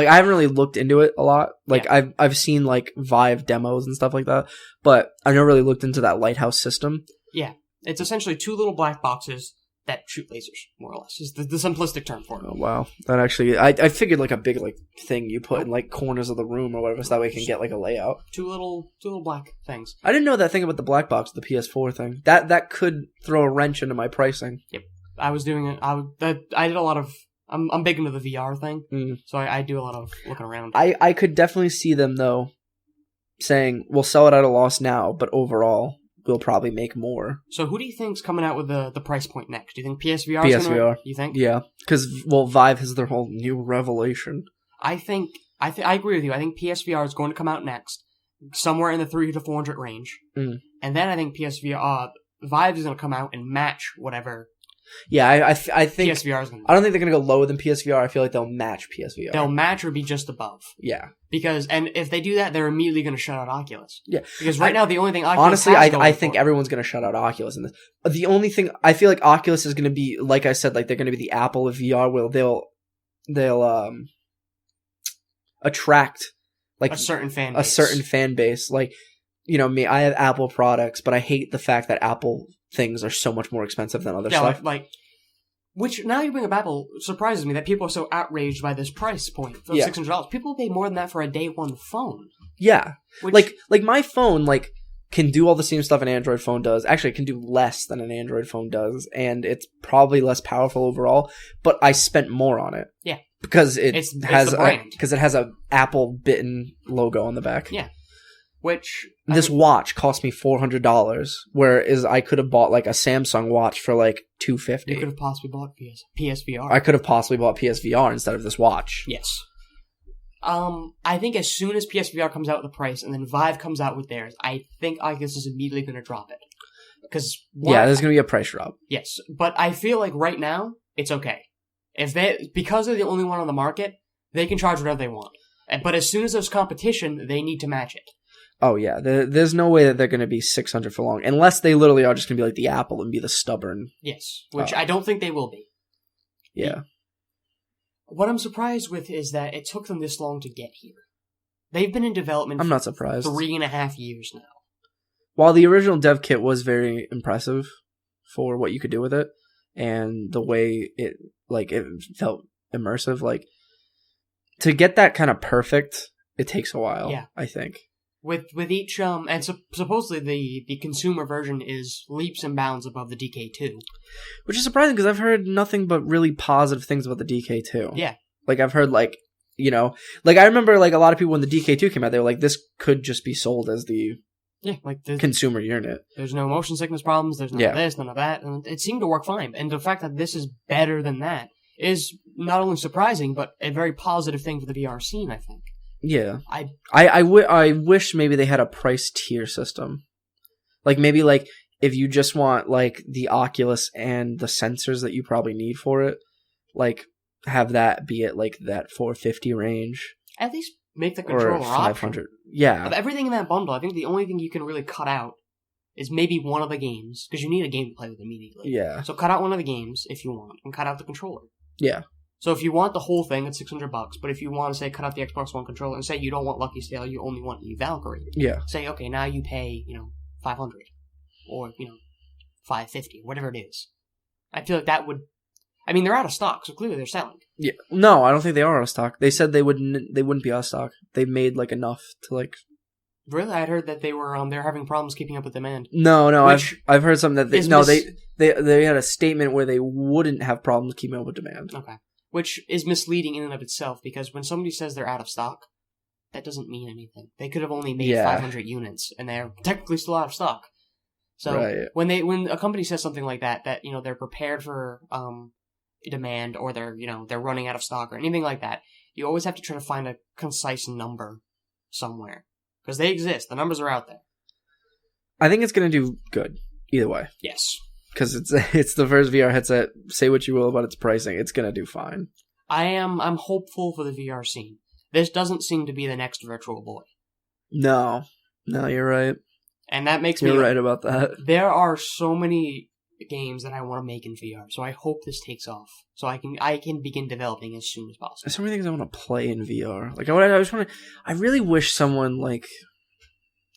haven't really looked into it a lot. I've seen, Vive demos and stuff like that, but I've never really looked into that lighthouse system. Yeah. It's essentially two little black boxes that shoot lasers, more or less, is the simplistic term for it. Oh, wow. That actually... I figured, a big, thing you put in, corners of the room or whatever, so that way you can get, a layout. Two little black things. I didn't know that thing about the black box, the PS4 thing. That could throw a wrench into my pricing. Yep. I was doing it... I did a lot of I'm big into the VR thing, so I do a lot of looking around. I could definitely see them, though, saying, we'll sell it at a loss now, but overall, we'll probably make more. So who do you think's coming out with the price point next? Do you think PSVR is PSVR. You think? Yeah, because, Vive has their whole new revelation. I agree with you. I think PSVR is going to come out next, somewhere in the $300 to $400 range. And then I think Vive is going to come out and match whatever. Yeah, I think PSVR is going to. I don't think they're going to go lower than PSVR. I feel like they'll match PSVR. They'll match or be just above. Yeah. And if they do that, they're immediately going to shut out Oculus. Yeah. Because right now, the only thing Oculus honestly, has I think everyone's going to shut out Oculus in this. The only thing, I feel like Oculus is going to be, like I said, like they're going to be the Apple of VR, where they'll attract like a certain fan base. Like, me, I have Apple products, but I hate the fact that Apple things are so much more expensive than other stuff. Which, now you bring up Apple, surprises me that people are so outraged by this price point of $600. People pay more than that for a day one phone. Yeah. Like my phone, can do all the same stuff an Android phone does. Actually, it can do less than an Android phone does, and it's probably less powerful overall, but I spent more on it. Yeah. Because it has a Apple bitten logo on the back. Yeah. Which this watch cost me $400, whereas I could have bought a Samsung watch for $250. You could have possibly bought PSVR. I could have possibly bought PSVR instead of this watch. Yes. I think as soon as PSVR comes out with the price and then Vive comes out with theirs, I think Oculus is immediately going to drop it. Because there's going to be a price drop. Yes, but I feel like right now it's okay. Because they're the only one on the market, they can charge whatever they want. But as soon as there's competition, they need to match it. Oh, yeah. There's no way that they're going to be $600 for long. Unless they literally are just going to be like the Apple and be the stubborn. Yes, which I don't think they will be. Yeah. What I'm surprised with is that it took them this long to get here. They've been in development I'm not surprised. 3.5 years now. While the original dev kit was very impressive for what you could do with it, and the way it felt immersive, to get that kind of perfect, it takes a while, I think. With each and supposedly the consumer version is leaps and bounds above the DK2, which is surprising because I've heard nothing but really positive things about the DK2. Yeah, I've heard I remember a lot of people when the DK2 came out, they were like, this could just be sold as the consumer unit. There's no motion sickness problems. There's none of this, none of that, and it seemed to work fine. And the fact that this is better than that is not only surprising but a very positive thing for the VR scene, I think. Yeah, I wish maybe they had a price tier system, maybe if you just want the Oculus and the sensors that you probably need for it, have that be at that $450 range. At least make the controller or $500. Yeah, of everything in that bundle, I think the only thing you can really cut out is maybe one of the games because you need a game to play with immediately. Yeah, so cut out one of the games if you want, and cut out the controller. Yeah. So if you want the whole thing, it's $600. But if you want to say cut out the Xbox One controller and say you don't want Lucky Stale, you only want Valkyrie. Yeah. Say okay, now you pay $500 or $550, whatever it is. I feel like that would. I mean, they're out of stock, so clearly they're selling. Yeah. No, I don't think they are out of stock. They said they wouldn't be out of stock. They made enough to Really, I'd heard that they're having problems keeping up with demand. No, I've heard something that they had a statement where they wouldn't have problems keeping up with demand. Okay. Which is misleading in and of itself, because when somebody says they're out of stock, that doesn't mean anything. They could have only made 500 units, and they're technically still out of stock. So when a company says something like that they're prepared for demand, or they're running out of stock or anything like that, you always have to try to find a concise number somewhere, because they exist. The numbers are out there. I think it's going to do good either way. Yes. Because it's the first VR headset. Say what you will about its pricing, it's gonna do fine. I'm hopeful for the VR scene. This doesn't seem to be the next Virtual Boy. No, you're right. And that makes You're right about that. There are so many games that I want to make in VR, so I hope this takes off. So I can begin developing as soon as possible. There's so many things I want to play in VR. I really wish someone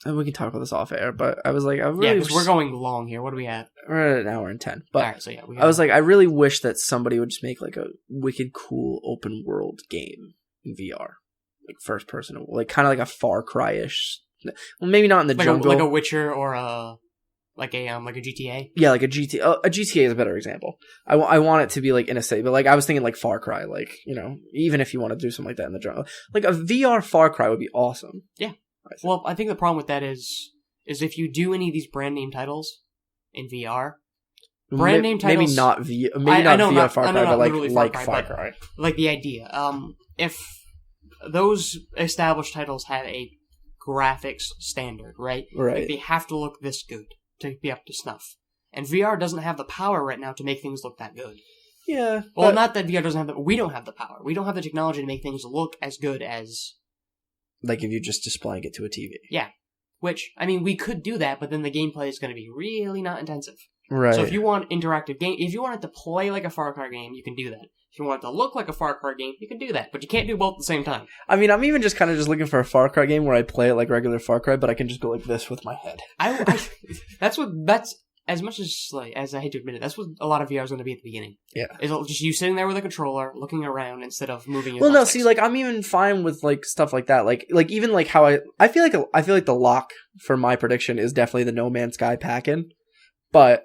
and we can talk about this off air, but I was because we're going long here. What do we have? We're at 1 hour and 10. But all right, so I was I really wish that somebody would just make a wicked cool open world game in VR, first person, kind of like a Far Cry-ish. Well, maybe not in the jungle, like a Witcher or a Like a GTA? Yeah, like a GTA. A GTA is a better example. I want it to be like in a city, but like I was thinking like Far Cry, like, you know, even if you want to do something like that in the genre, like a VR Far Cry would be awesome. Yeah. Well, I think the problem with that is if you do any of these brand name titles in VR, brand name titles, maybe not VR Far Cry, but like Far Cry, like the idea. If those established titles have a graphics standard, right? Right. Like they have to look this good to be up to snuff. And VR doesn't have the power right now to make things look that good. Yeah. Well, not that VR doesn't have we don't have the power. We don't have the technology to make things look as good as... Like if you're just displaying it to a TV. Yeah. Which, I mean, we could do that, but then the gameplay is going to be really not intensive. Right. So if you want interactive game, if you want it to play like a Far Cry game, you can do that. If you want it to look like a Far Cry game, you can do that. But you can't do both at the same time. I mean, I'm even just kind of just looking for a Far Cry game where I play it like regular Far Cry, but I can just go like this with my head. That's as much as I hate to admit it, that's what a lot of VR is going to be at the beginning. Yeah. Is just you sitting there with a controller, looking around instead of moving your Well, no, thumbsticks. see, like I'm even fine with like stuff like that. Like even like how I feel like the lock for my prediction is definitely the No Man's Sky pack-in, but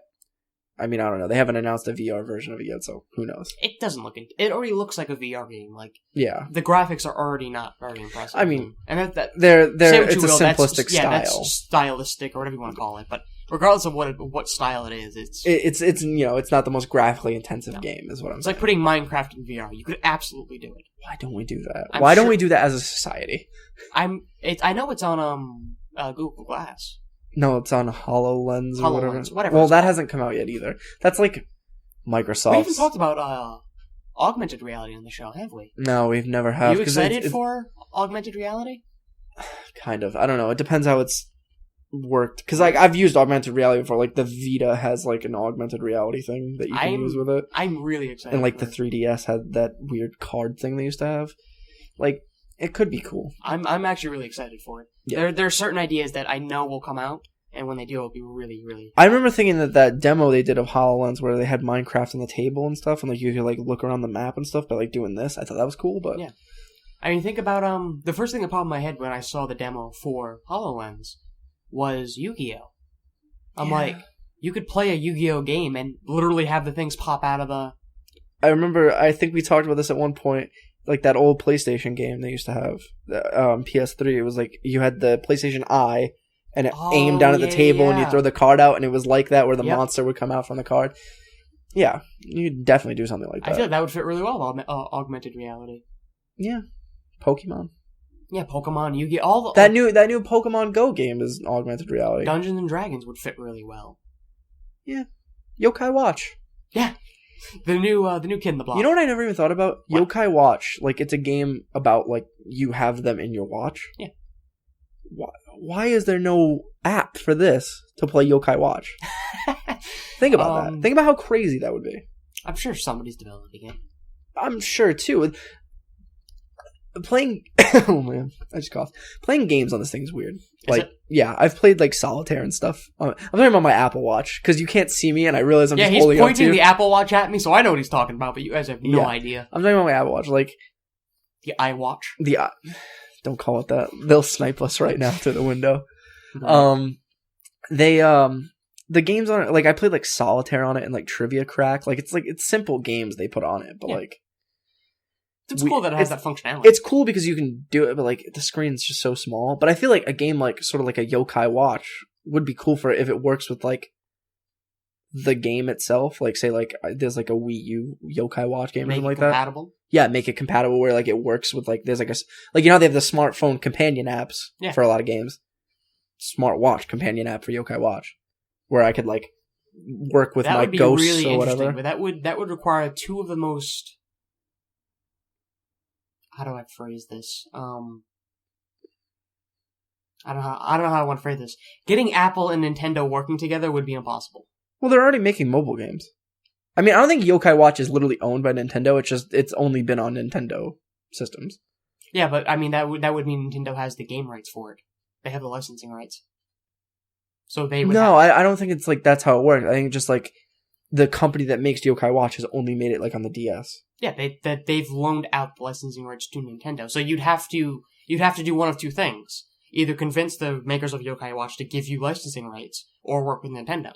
I mean, I don't know. They haven't announced a VR version of it yet, so who knows? It doesn't look... It already looks like a VR game. Like, yeah, the graphics are already not very impressive. I mean, and they're it's a simplistic style. That's stylistic or whatever you want to call it. But regardless of what style it is, it's you know, it's not the most graphically intensive game, is what I'm saying. It's like putting Minecraft in VR. You could absolutely do it. Why don't we do that? Why don't we do that as a society? I know it's on Google Glass. No, it's on HoloLens or whatever. Well, that hasn't come out yet either. That's like Microsoft. We haven't talked about augmented reality on the show, have we? No, we've never have. Are you excited for augmented reality? Kind of. I don't know. It depends how it's worked. Because like I've used augmented reality before. Like the Vita has like an augmented reality thing that you can use with it. I'm really excited. And like the 3DS had that weird card thing they used to have. Like it could be cool. I'm actually really excited for it. Yeah. There are certain ideas that I know will come out, and when they do, it'll be really, really... I remember thinking that demo they did of HoloLens where they had Minecraft on the table and stuff, and like you could like look around the map and stuff by like doing this. I thought that was cool, but... Yeah. I mean, think about, the first thing that popped in my head when I saw the demo for HoloLens was Yu-Gi-Oh! I'm like, you could play a Yu-Gi-Oh! Game and literally have the things pop out of the... I remember, I think we talked about this at one point, like that old PlayStation game they used to have, PS3. It was like you had the PlayStation Eye, and it aimed down at the table, and you throw the card out, and it was like that, where the monster would come out from the card. Yeah, you could definitely do something like that. I feel like that would fit really well with augmented reality. Yeah, Pokemon. Yeah, Pokemon, Yu-Gi-Oh! That new Pokemon Go game is augmented reality. Dungeons and Dragons would fit really well. Yeah, Yokai Watch. Yeah. The new kid in the block. You know what I never even thought about? What? Yokai Watch. Like, it's a game about, like, you have them in your watch. Yeah. Why is there no app for this to play Yokai Watch? Think about that. Think about how crazy that would be. I'm sure somebody's developing it. I'm sure, too. Playing... oh, man. I just coughed. Playing games on this thing is weird. Yeah, I've played, like, solitaire and stuff. I'm talking about my Apple Watch, because you can't see me, and I realize I'm just holding he's up to pointing you. the Apple Watch at me, so I know what he's talking about, but you guys have no idea. I'm talking about my Apple Watch, like... The iWatch? Don't call it that. They'll snipe us right now through the window. Right. The games on it, like, I played, like, solitaire on it and, like, Trivia Crack. Like, it's simple games they put on it, but, like... It's cool that it has that functionality. It's cool because you can do it, but like the screen's just so small. But I feel like a game like sort of like a Yokai Watch would be cool for it if it works with like the game itself. Like say like there's like a Wii U Yokai Watch game or something like compatible? That. Yeah, make it compatible where like it works with like there's like you know how they have the smartphone companion apps for a lot of games. Smartwatch companion app for Yokai Watch, where I could like work with my ghosts really or whatever. But that would require two of the most... How do I phrase this? I don't know how I want to phrase this. Getting Apple and Nintendo working together would be impossible. Well, they're already making mobile games. I mean, I don't think Yokai Watch is literally owned by Nintendo. It's only been on Nintendo systems. Yeah, but I mean that would mean Nintendo has the game rights for it. They have the licensing rights. So they would. No, I don't think it's like that's how it works. I think just like the company that makes Yokai Watch has only made it like on the DS. Yeah, they've loaned out the licensing rights to Nintendo. So you'd have to do one of two things. either convince the makers of Yokai Watch to give you licensing rights or work with Nintendo.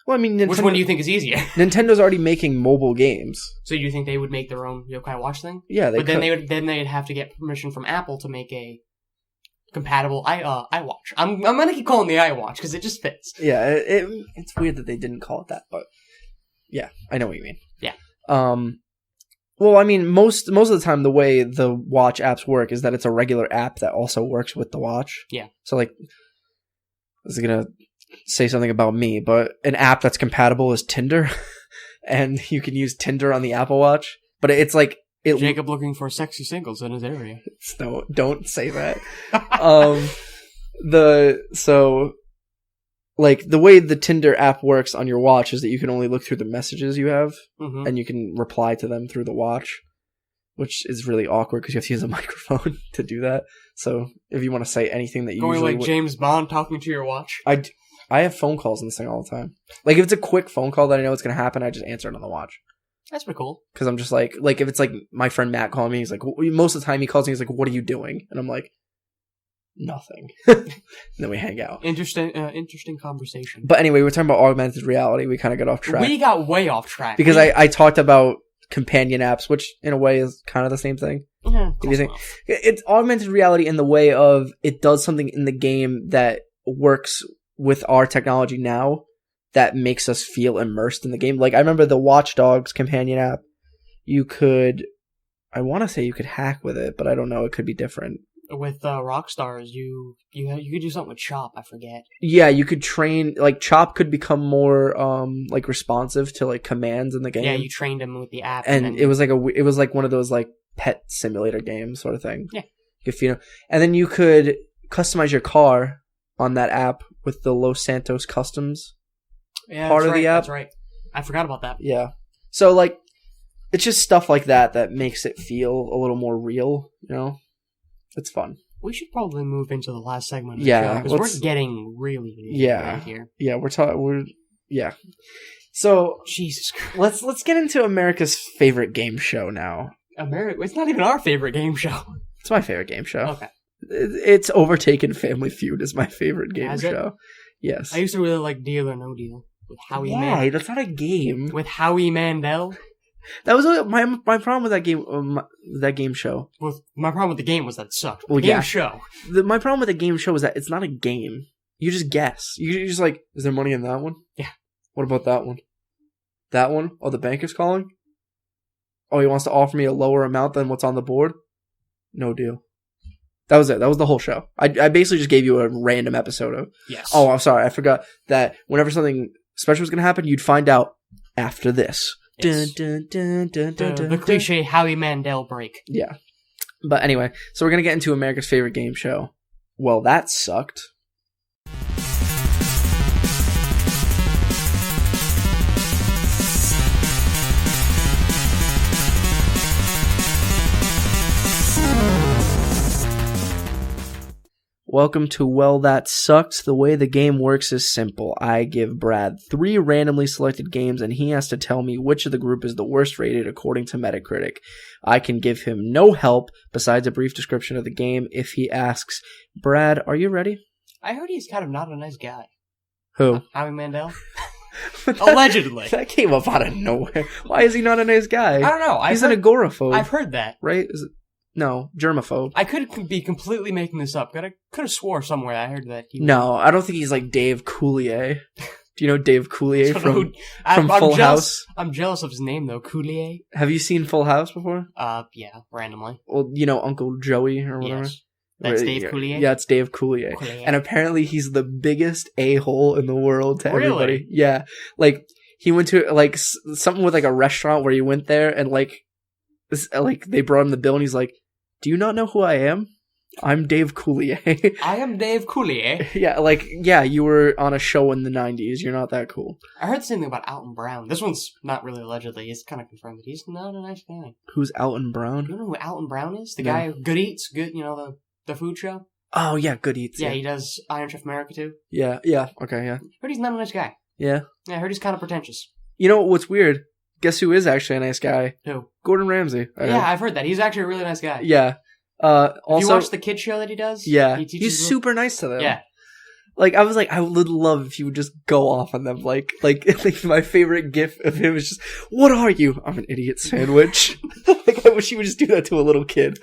Well, I mean, Which one do you think is easier? Nintendo's already making mobile games. So you think they would make their own Yokai Watch thing? Yeah, but then they'd have to get permission from Apple to make a compatible iWatch. I'm gonna keep calling the iWatch because it just fits. Yeah, it's weird that they didn't call it that, but yeah, I know what you mean. Yeah. Well, I mean, most of the time, the way the watch apps work is that it's a regular app that also works with the watch. Yeah. So, like, this is gonna say something about me, but an app that's compatible is Tinder, and you can use Tinder on the Apple Watch. But it's like Jacob looking for sexy singles in his area. No, don't say that. Like, the way the Tinder app works on your watch is that you can only look through the messages you have, and you can reply to them through the watch, which is really awkward because you have to use a microphone to do that. So if you want to say anything that you going usually like James Bond talking to your watch. I have phone calls in this thing all the time. Like, if it's a quick phone call that I know it's going to happen, I just answer it on the watch. That's pretty cool. Because I'm just like if it's like my friend Matt calling me, he's like, most of the time he calls me, he's like, what are you doing? And I'm like, nothing. And then we hang out. Interesting conversation. But anyway, we're talking about augmented reality. We kind of got off track. We got way off track. Because I talked about companion apps, which in a way is kind of the same thing. Yeah, if you think it's augmented reality in the way of it does something in the game that works with our technology now that makes us feel immersed in the game. Like, I remember the Watch Dogs companion app. I want to say you could hack with it, but I don't know. It could be different. With Rockstars, you could do something with Chop. I forget. Yeah, you could train. Like, Chop could become more like responsive to like commands in the game. Yeah, you trained him with the app, and it was like one of those like pet simulator games sort of thing. Yeah, you could feel, and then you could customize your car on that app with the Los Santos Customs part of the app. That's right. I forgot about that. Yeah, so like it's just stuff like that makes it feel a little more real. You know. It's fun. We should probably move into the last segment of the show, because we're getting really right here. Yeah, yeah. So Jesus Christ. Let's get into America's favorite game show now. It's not even our favorite game show. It's my favorite game show. Okay. It's overtaken Family Feud as my favorite game show. Yes. I used to really like Deal or No Deal with Howie Mandel. Why? That's not a game. With Howie Mandel. That was my problem with that game show. Well, my problem with the game was that it sucked. Well, game show. My problem with the game show is that it's not a game. You just guess. You're just like, is there money in that one? Yeah. What about that one? That one? Oh, the bank is calling? Oh, he wants to offer me a lower amount than what's on the board? No deal. That was it. That was the whole show. I basically just gave you a random episode of... Yes. Oh, I'm sorry. I forgot that whenever something special was going to happen, you'd find out after this. Yes. The cliche Howie Mandel break. Yeah. But anyway, so we're going to get into America's favorite game show. Well, that sucked. Welcome to Well That Sucked. The way the game works is simple. I give Brad 3 randomly selected games and he has to tell me which of the group is the worst rated according to Metacritic. I can give him no help besides a brief description of the game if he asks, Brad, are you ready? I heard he's kind of not a nice guy. Who? Howie Mandel? Allegedly. That came up out of nowhere. Why is he not a nice guy? I don't know. He's an agoraphobe. I've heard that. Right? No, germaphobe. I could be completely making this up, but I could have swore somewhere I heard that. No, I don't think he's like Dave Coulier. Do you know Dave Coulier from Full House? I'm jealous of his name though, Coulier. Have you seen Full House before? Yeah, randomly. Well, you know Uncle Joey or whatever? Yes. That's Dave Coulier? Yeah, it's Dave Coulier. And apparently he's the biggest a-hole in the world to everybody. Yeah. Like, he went to like something with like a restaurant where he went there and like they brought him the bill and he's like, do you not know who I am? I'm Dave Coulier. I am Dave Coulier. Yeah, you were on a show in the 90s. You're not that cool. I heard the same thing about Alton Brown. This one's not really allegedly. It's kind of confirmed that he's not a nice guy. Who's Alton Brown? You know who Alton Brown is? The guy who Good Eats, the food show? Oh, yeah, Good Eats. Yeah, he does Iron Chef America too. Yeah, okay, yeah. I heard he's not a nice guy. Yeah? Yeah, I heard he's kind of pretentious. You know what's weird? Guess who is actually a nice guy? Who? Gordon Ramsay. Yeah, I've heard that. He's actually a really nice guy. Yeah. Also, you watch the kid show that he does? Yeah, he teaches he's them? super nice to them. Yeah. Like, I was like, I would love if you would just go off on them. Like my favorite gif of him is just, what are you? I'm an idiot sandwich. Like, I wish you would just do that to a little kid.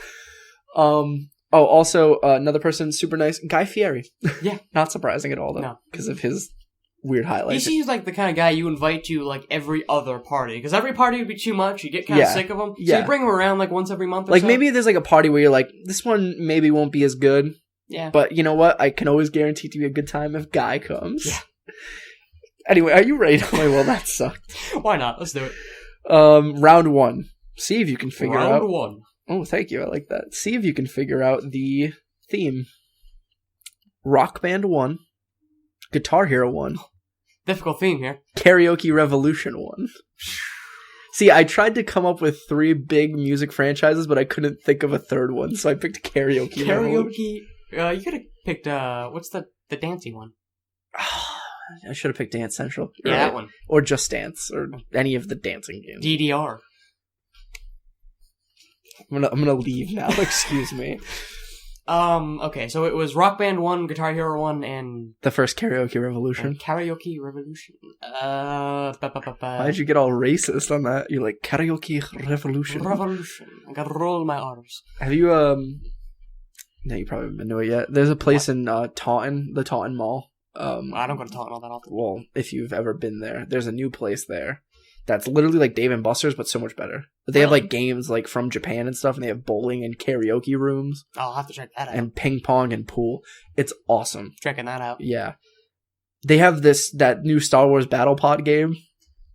Also, another person, super nice, Guy Fieri. Yeah. Not surprising at all, though. No. Because of his weird highlights. He seems like the kind of guy you invite to, like, every other party. Because every party would be too much. You get kind of sick of him. So you bring him around, like, once every month or like, so. maybe there's, like, a party where you're like, this one maybe won't be as good. Yeah. But you know what? I can always guarantee to be a good time if Guy comes. Yeah. Anyway, are you ready to play? Well, that sucked. Why not? Let's do it. Round 1. See if you can figure out... Round 1. Oh, thank you. I like that. See if you can figure out the theme. Rock Band 1. Guitar Hero 1. Difficult theme here. Karaoke Revolution 1. See, I tried to come up with 3 big music franchises, but I couldn't think of a third one, so I picked Karaoke. You could have picked, what's the dancing one? I should have picked Dance Central. Yeah, that one. Or Just Dance, or any of the dancing games. DDR. I'm gonna leave now, excuse me. Okay, so it was Rock Band 1, Guitar Hero 1, and... The first Karaoke Revolution. Karaoke Revolution. Why did you get all racist on that? You're like, Karaoke Revolution. Revolution. I gotta roll my R's. Have you, No, you probably haven't been to it yet. There's a place in Taunton, the Taunton Mall. I don't go to Taunton all that often. Well, if you've ever been there, there's a new place there that's literally like Dave & Buster's, but so much better. But they have like games like from Japan and stuff, and they have bowling and karaoke rooms. I'll have to check that out. And ping pong and pool. It's awesome. Checking that out. Yeah. They have that new Star Wars Battle Pod game,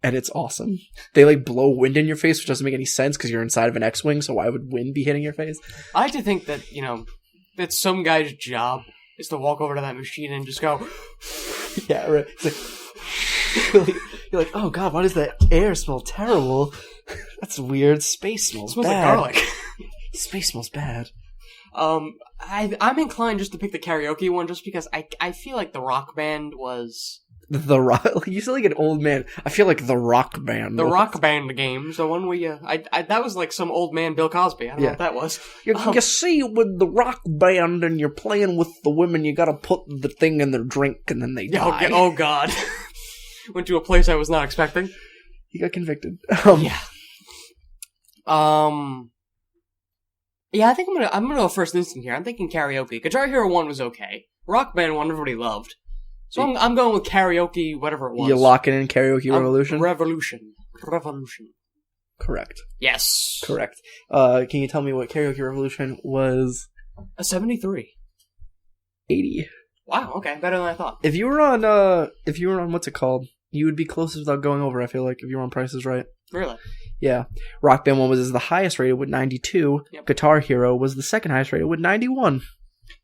and it's awesome. They like blow wind in your face, which doesn't make any sense because you're inside of an X-Wing, so why would wind be hitting your face? I like to think that, that some guy's job is to walk over to that machine and just go... Yeah, right. It's like... You're like, oh god, why does that air smell terrible? That's weird. Space smells bad. Like garlic. Space smells bad. I'm inclined just to pick the karaoke one just because I feel like the Rock Band was... The Rock... You sound like an old man. I feel like the Rock Band. The Rock Band games. The one where you... that was like some old man Bill Cosby. I don't know what that was. You see, with the Rock Band and you're playing with the women, you gotta put the thing in their drink and then they die. Oh god. Went to a place I was not expecting. He got convicted. Yeah. Yeah, I think I'm gonna go first instant here. I'm thinking karaoke. Guitar Hero 1 was okay. Rock Band 1 everybody loved. So I'm going with karaoke, whatever it was. You're locking in Karaoke Revolution? Revolution. Correct. Yes. Correct. Can you tell me what Karaoke Revolution was? A 73. 80. Wow, okay. Better than I thought. If you were on what's it called? You would be closest without going over, I feel like, if you were on Price is Right. Really? Yeah. Rock Band 1 was the highest rated with 92. Yep. Guitar Hero was the second highest rated with 91.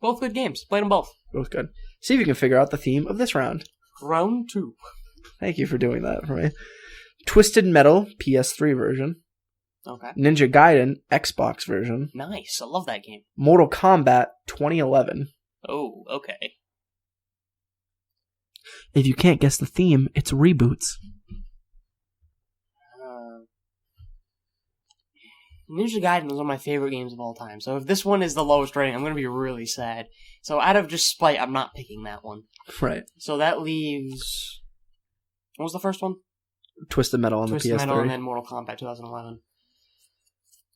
Both good games. Played them both. Both good. See if you can figure out the theme of this round. Round 2. Thank you for doing that for me. Twisted Metal, PS3 version. Okay. Ninja Gaiden, Xbox version. Nice. I love that game. Mortal Kombat, 2011. Oh, okay. If you can't guess the theme, it's reboots. Ninja Gaiden was one of my favorite games of all time, so if this one is the lowest rating, I'm going to be really sad. So out of just spite, I'm not picking that one. Right. So that leaves... What was the first one? Twisted Metal on the PS3. Twisted Metal and then Mortal Kombat 2011.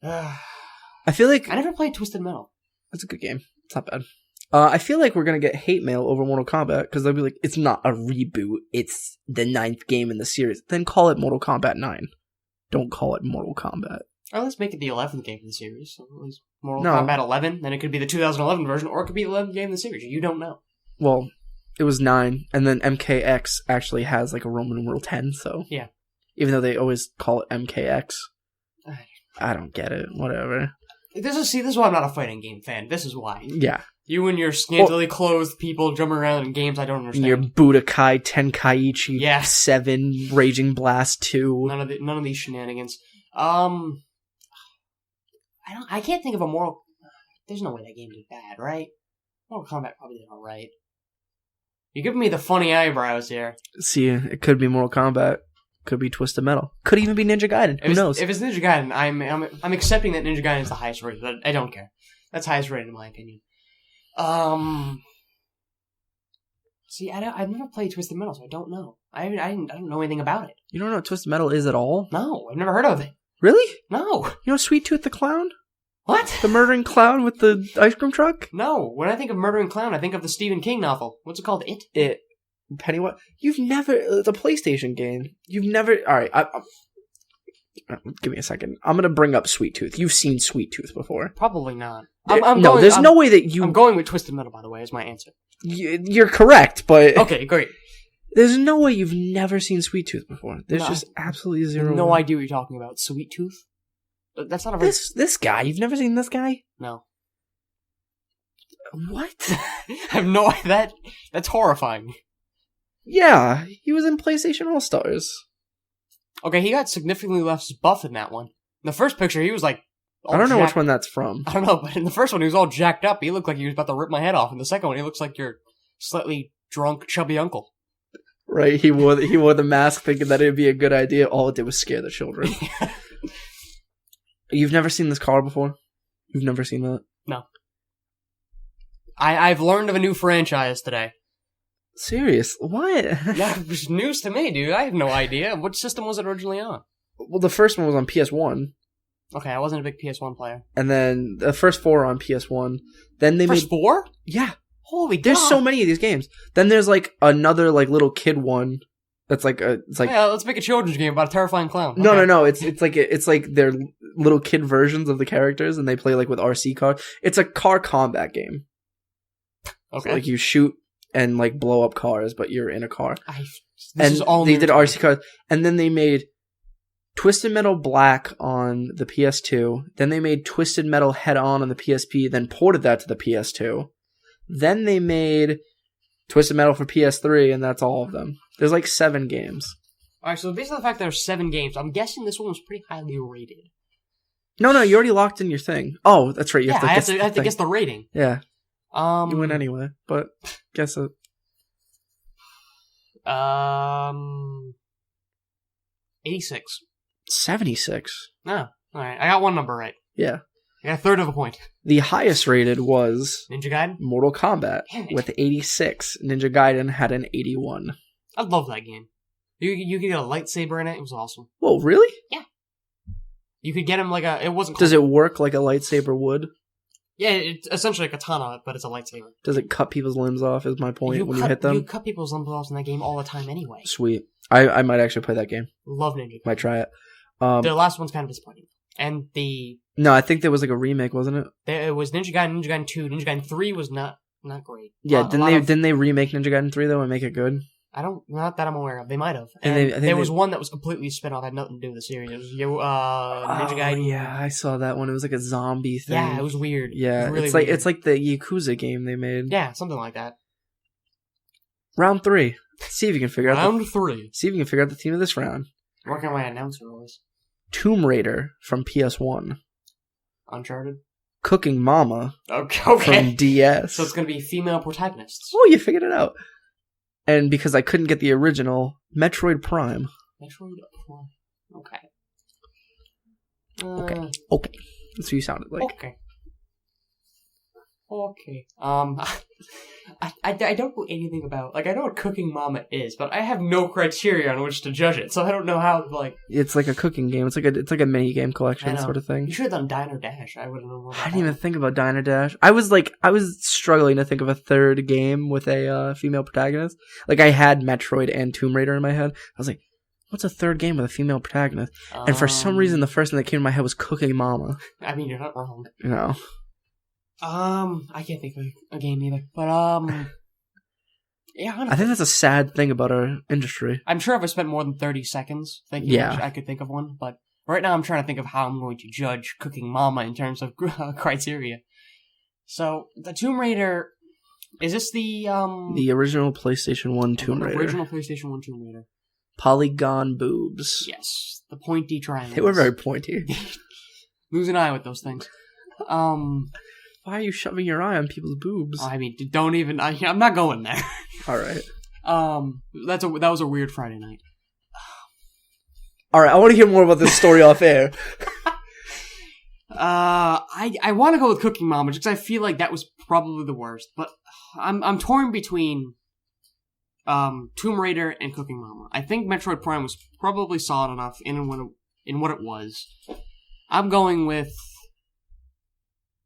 I feel like... I never played Twisted Metal. It's a good game. It's not bad. I feel like we're going to get hate mail over Mortal Kombat, because they'll be like, it's not a reboot, it's the 9th game in the series. Then call it Mortal Kombat 9. Don't call it Mortal Kombat. Or let's make it the 11th game in the series. So at least Mortal Kombat 11, then it could be the 2011 version, or it could be the 11th game in the series. You don't know. Well, it was 9, and then MKX actually has like a Roman numeral 10, so... Yeah. Even though they always call it MKX. I don't get it. Whatever. This is why I'm not a fighting game fan. This is why. Yeah. You and your scantily clothed people jumping around in games I don't understand. Your Budokai Tenkaichi 7, Raging Blast 2. None of these shenanigans. I can't think of a Mortal... There's no way that game did bad, right? Mortal Kombat probably did alright. You're giving me the funny eyebrows here. See, it could be Mortal Kombat. Could be Twisted Metal. Could even be Ninja Gaiden. Who knows? If it's Ninja Gaiden, I'm accepting that Ninja Gaiden is the highest rated. I don't care. That's highest rated in my opinion. See, I've never played Twisted Metal, so I don't know. I don't know anything about it. You don't know what Twisted Metal is at all? No, I've never heard of it. Really? No. You know Sweet Tooth the Clown? What? The murdering clown with the ice cream truck? No. When I think of Murdering Clown, I think of the Stephen King novel. What's it called? It. Pennywise. You've never. It's a PlayStation game. You've never. All right. Give me a second. I'm gonna bring up Sweet Tooth. You've seen Sweet Tooth before? Probably not. There's no way that you. I'm going with Twisted Metal, by the way, is my answer. You're correct, but okay, great. There's no way you've never seen Sweet Tooth before. There's just absolutely zero. No idea what you're talking about. Sweet Tooth? That's not a very... This guy. You've never seen this guy? No. What? I have no idea. That's horrifying. Yeah, he was in PlayStation All-Stars. Okay, he got significantly less buff in that one. In the first picture, he was like... I don't know which one that's from. I don't know, but in the first one, he was all jacked up. He looked like he was about to rip my head off. In the second one, he looks like your slightly drunk, chubby uncle. Right, he wore the mask thinking that it'd be a good idea. All it did was scare the children. You've never seen this car before? You've never seen that? No. I've learned of a new franchise today. Serious? What? Yeah, it was news to me, dude. I have no idea. What system was it originally on? Well, the first one was on PS1. Okay, I wasn't a big PS1 player. And then the first 4 are on PS1. Then they made 4? Yeah. Holy God. There's so many of these games. Then there's like another like little kid one. That's like yeah, let's make a children's game about a terrifying clown. Okay. No. It's like their little kid versions of the characters, and they play like with RC cars. It's a car combat game. Okay. So, like you shoot and like blow up cars, but you're in a car. They did RC cars, and then they made Twisted Metal Black on the PS2. Then they made Twisted Metal Head On the PSP. Then ported that to the PS2. Then they made Twisted Metal for PS3, and that's all of them. There's like 7 games. Alright, so based on the fact there's 7 games, I'm guessing this one was pretty highly rated. No, you already locked in your thing. Oh, that's right. I have to guess the rating. Yeah. You win anyway, but guess it. 86. 76. Oh, alright. I got one number right. Yeah. I got a third of a point. The highest rated was Ninja Gaiden? Mortal Kombat with 86. Ninja Gaiden had an 81. I love that game. You could get a lightsaber in it. It was awesome. Whoa, really? Yeah. You could get him like a... It wasn't... Does it work like a lightsaber would? Yeah, it's essentially a katana, but it's a lightsaber. Does it cut people's limbs off, is my point, when you hit them? You cut people's limbs off in that game all the time anyway. Sweet. I might actually play that game. Love Ninja Gaiden. Might try it. The last one's kind of disappointing. And the... No, I think there was like a remake, wasn't it? It was Ninja Gaiden, Ninja Gaiden 2. Ninja Gaiden 3 was not great. Yeah, didn't they remake Ninja Gaiden 3 though and make it good? Not that I'm aware of. They might have. And there was one that was completely spin-off, had nothing to do with the series. It was Ninja Gaiden. Yeah, I saw that one. It was like a zombie thing. Yeah, it was weird. Yeah, it was really weird. Weird. It's like the Yakuza game they made. Yeah, something like that. Round 3. See if you can figure out Round 3. See if you can figure out the theme of this round. Working on my announcer voice. Tomb Raider from PS1. Uncharted. Cooking Mama. Okay. From DS. So it's going to be female protagonists. Oh, you figured it out. And because I couldn't get the original, Metroid Prime. Metroid Prime. Okay. Okay. That's what you sounded like. Okay. I don't know anything about... Like, I know what Cooking Mama is, but I have no criteria on which to judge it, so I don't know how, like... It's like a cooking game. It's like a mini game collection sort of thing. You should have done Diner Dash. I would have known more about I didn't even think about Diner Dash. I was struggling to think of a third game with a female protagonist. Like, I had Metroid and Tomb Raider in my head. I was like, what's a third game with a female protagonist? And for some reason, the first thing that came to my head was Cooking Mama. I mean, you're not wrong. No. I can't think of a game either. But, yeah, I think that's a sad thing about our industry. I'm sure if I spent more than 30 seconds thinking, I could think of one. But right now I'm trying to think of how I'm going to judge Cooking Mama in terms of criteria. So, the Tomb Raider... Is this the original PlayStation 1 Tomb Raider. Original PlayStation 1 Tomb Raider. Polygon boobs. Yes. The pointy triangles. They were very pointy. Lose an eye with those things. Why are you shoving your eye on people's boobs? I mean, don't even... I'm not going there. All right. That was a weird Friday night. All right, I want to hear more about this story off air. I want to go with Cooking Mama just because I feel like that was probably the worst. But I'm torn between Tomb Raider and Cooking Mama. I think Metroid Prime was probably solid enough in what it was. I'm going with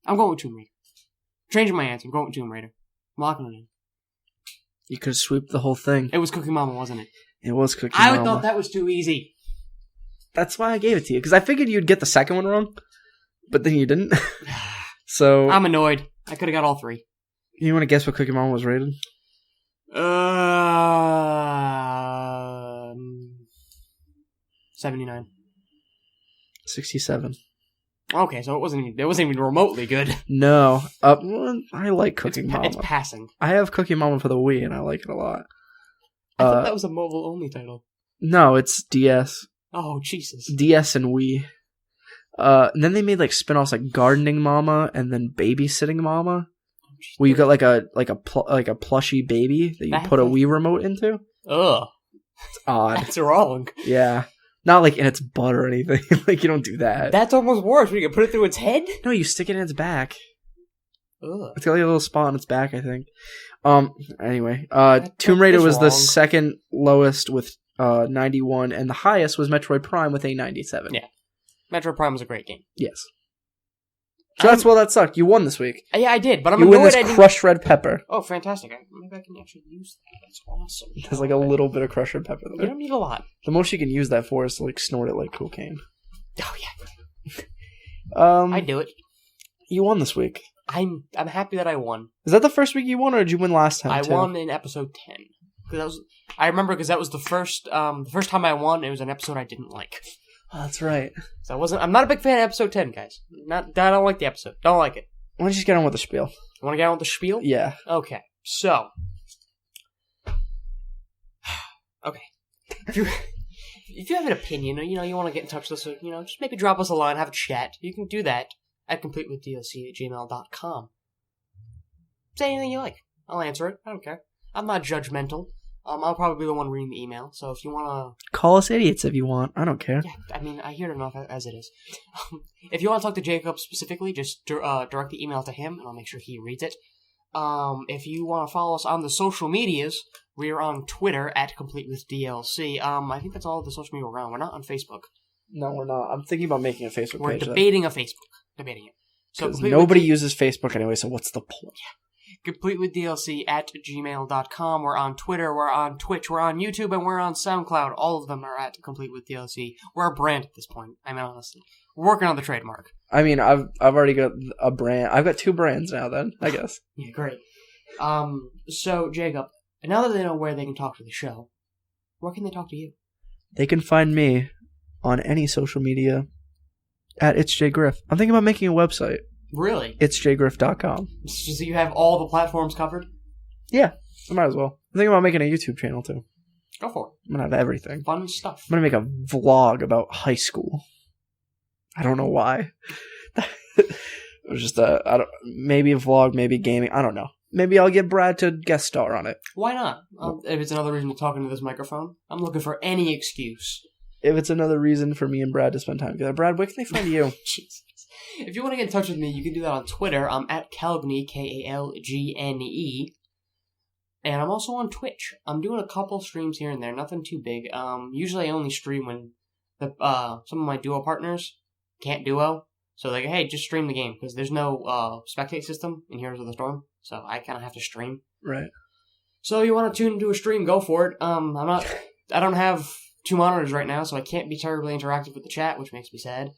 Tomb Raider. Changing my answer. I'm going with Tomb Raider. I'm locking it in. You could sweep the whole thing. It was Cooking Mama, wasn't it? It was Cooking Mama. I thought that was too easy. That's why I gave it to you, because I figured you'd get the second one wrong, but then you didn't. So I'm annoyed. I could have got all three. You want to guess what Cooking Mama was rated? 79. 67. Okay, so it wasn't even remotely good. No. I like Cooking Mama. It's passing. I have Cooking Mama for the Wii, and I like it a lot. I thought that was a mobile-only title. No, it's DS. Oh, Jesus. DS and Wii. And then they made like spin-offs like Gardening Mama and then Babysitting Mama, where you got like a plushy baby that you put a Wii remote into. Ugh. It's odd. That's wrong. Yeah. Not like in its butt or anything. Like, you don't do that. That's almost worse. You can put it through its head? No, you stick it in its back. Ugh. It's got like a little spot on its back, I think. Anyway, Tomb Raider was the second lowest with 91, and the highest was Metroid Prime with a 97. Yeah. Metroid Prime was a great game. Yes. So that sucked. You won this week. Yeah, I did, but I'm you annoyed win this I didn't... crushed red pepper. Oh, fantastic. Maybe I can actually use that. That's awesome. There's like a little bit of crushed red pepper there. You don't need a lot. The most you can use that for is to like snort it like cocaine. Oh, yeah. I do it. You won this week. I'm happy that I won. Is that the first week you won, or did you win last time? I won in episode 10. I remember because that was the first time I won. It was an episode I didn't like. Oh, that's right. So I'm not a big fan of episode 10, guys. I don't like the episode. Don't like it. Why don't you just get on with the spiel? You want to get on with the spiel? Yeah. Okay. So. Okay. If you have an opinion, or you want to get in touch with us, just maybe drop us a line, have a chat. You can do that at completewithdlc@gmail.com. Say anything you like. I'll answer it. I don't care. I'm not judgmental. I'll probably be the one reading the email, so if you want to... Call us idiots if you want. I don't care. Yeah, I mean, I hear it enough as it is. If you want to talk to Jacob specifically, just direct the email to him, and I'll make sure he reads it. If you want to follow us on the social medias, we are on Twitter at CompleteWithDLC. I think that's all the social media we're on. We're not on Facebook. No, we're not. I'm thinking about making a Facebook page. We're debating a Facebook. Debating it. So nobody uses Facebook anyway, so what's the point? Yeah. CompleteWithDLC@gmail.com. We're on Twitter, we're on Twitch, we're on YouTube, and we're on SoundCloud. All of them are at CompleteWithDLC. We're a brand at this point. I mean, honestly. We're working on the trademark. I mean, I've already got a brand. I've got 2 brands now then, I guess. Yeah, great. So, Jacob, now that they know where they can talk to the show, where can they talk to you? They can find me on any social media at itsjgriff. I'm thinking about making a website. Really? itsjgriff.com. So you have all the platforms covered? Yeah, I might as well. I'm thinking about making a YouTube channel too. Go for it. I'm going to have everything. Fun stuff. I'm going to make a vlog about high school. I don't know why. It was just maybe a vlog, maybe gaming. I don't know. Maybe I'll get Brad to guest star on it. Why not? If it's another reason to talk into this microphone, I'm looking for any excuse. If it's another reason for me and Brad to spend time together. Brad, where can they find you? Jesus. If you want to get in touch with me, you can do that on Twitter. I'm at Kalgne, Kalgne. And I'm also on Twitch. I'm doing a couple streams here and there, nothing too big. Usually I only stream when some of my duo partners can't duo. So they're like, hey, just stream the game, because there's no spectate system in Heroes of the Storm. So I kind of have to stream. Right. So you want to tune into a stream, go for it. I don't have 2 monitors right now, so I can't be terribly interactive with the chat, which makes me sad.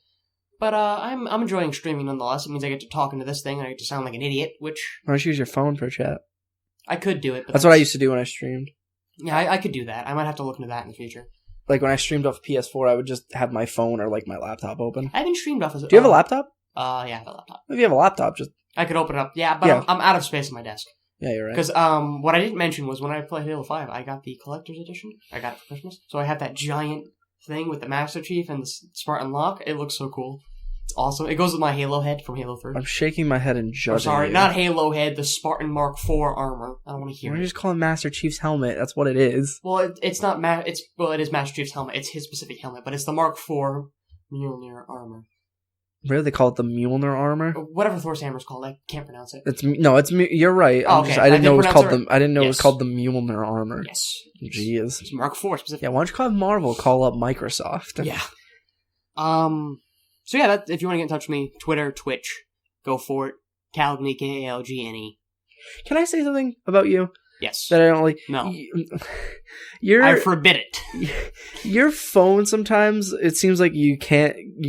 But I'm enjoying streaming nonetheless. It means I get to talk into this thing and I get to sound like an idiot, which... Why don't you use your phone for chat? I could do it, but that's what I used to do when I streamed. Yeah, I could do that. I might have to look into that in the future. Like when I streamed off PS4, I would just have my phone or like my laptop open. I haven't streamed off as... Do you have a laptop? Yeah, I have a laptop. If you have a laptop, just... I could open it up. Yeah, but yeah. I'm out of space on my desk. Yeah, you're right. Because what I didn't mention was when I played Halo 5, I got the Collector's Edition. I got it for Christmas. So I have that giant thing with the Master Chief and the Spartan Lock. It looks so cool. It's awesome. It goes with my Halo head from Halo 3. I'm shaking my head in judgment. Sorry, not Halo head, the Spartan Mark IV armor. I don't want to hear it. Why just call him Master Chief's helmet? That's what it is. Well, it's not it is Master Chief's helmet. It's his specific helmet, but it's the Mark IV Mjolnir armor. Really, they call it the Mjolnir armor. Whatever Thor's hammer is called, I can't pronounce it. You're right. Oh, okay. I didn't know it was called right. I didn't know it was Yes. called the Mjolnir armor. Yes. Jeez. It's Mark IV specifically. Yeah, why don't you call it Marvel? Call up Microsoft. Yeah. So yeah, if you want to get in touch with me, Twitter, Twitch, go for it. Kalgne, Kalgne. Can I say something about you? Yes. That I don't like? No. I forbid it. Your phone sometimes, it seems like you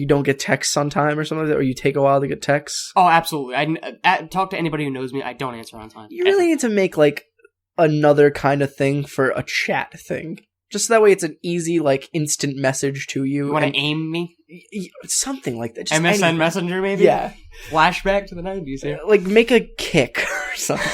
don't get texts on time or something like that, or you take a while to get texts. Oh, absolutely. I talk to anybody who knows me, I don't answer on time. You really need to make, like, another kind of thing for a chat thing. Just that way it's an easy, like, instant message to you. You want to aim me? Something like that. Just MSN anything. Messenger, maybe? Yeah. Flashback to the 90s here. Like, make a Kick or something.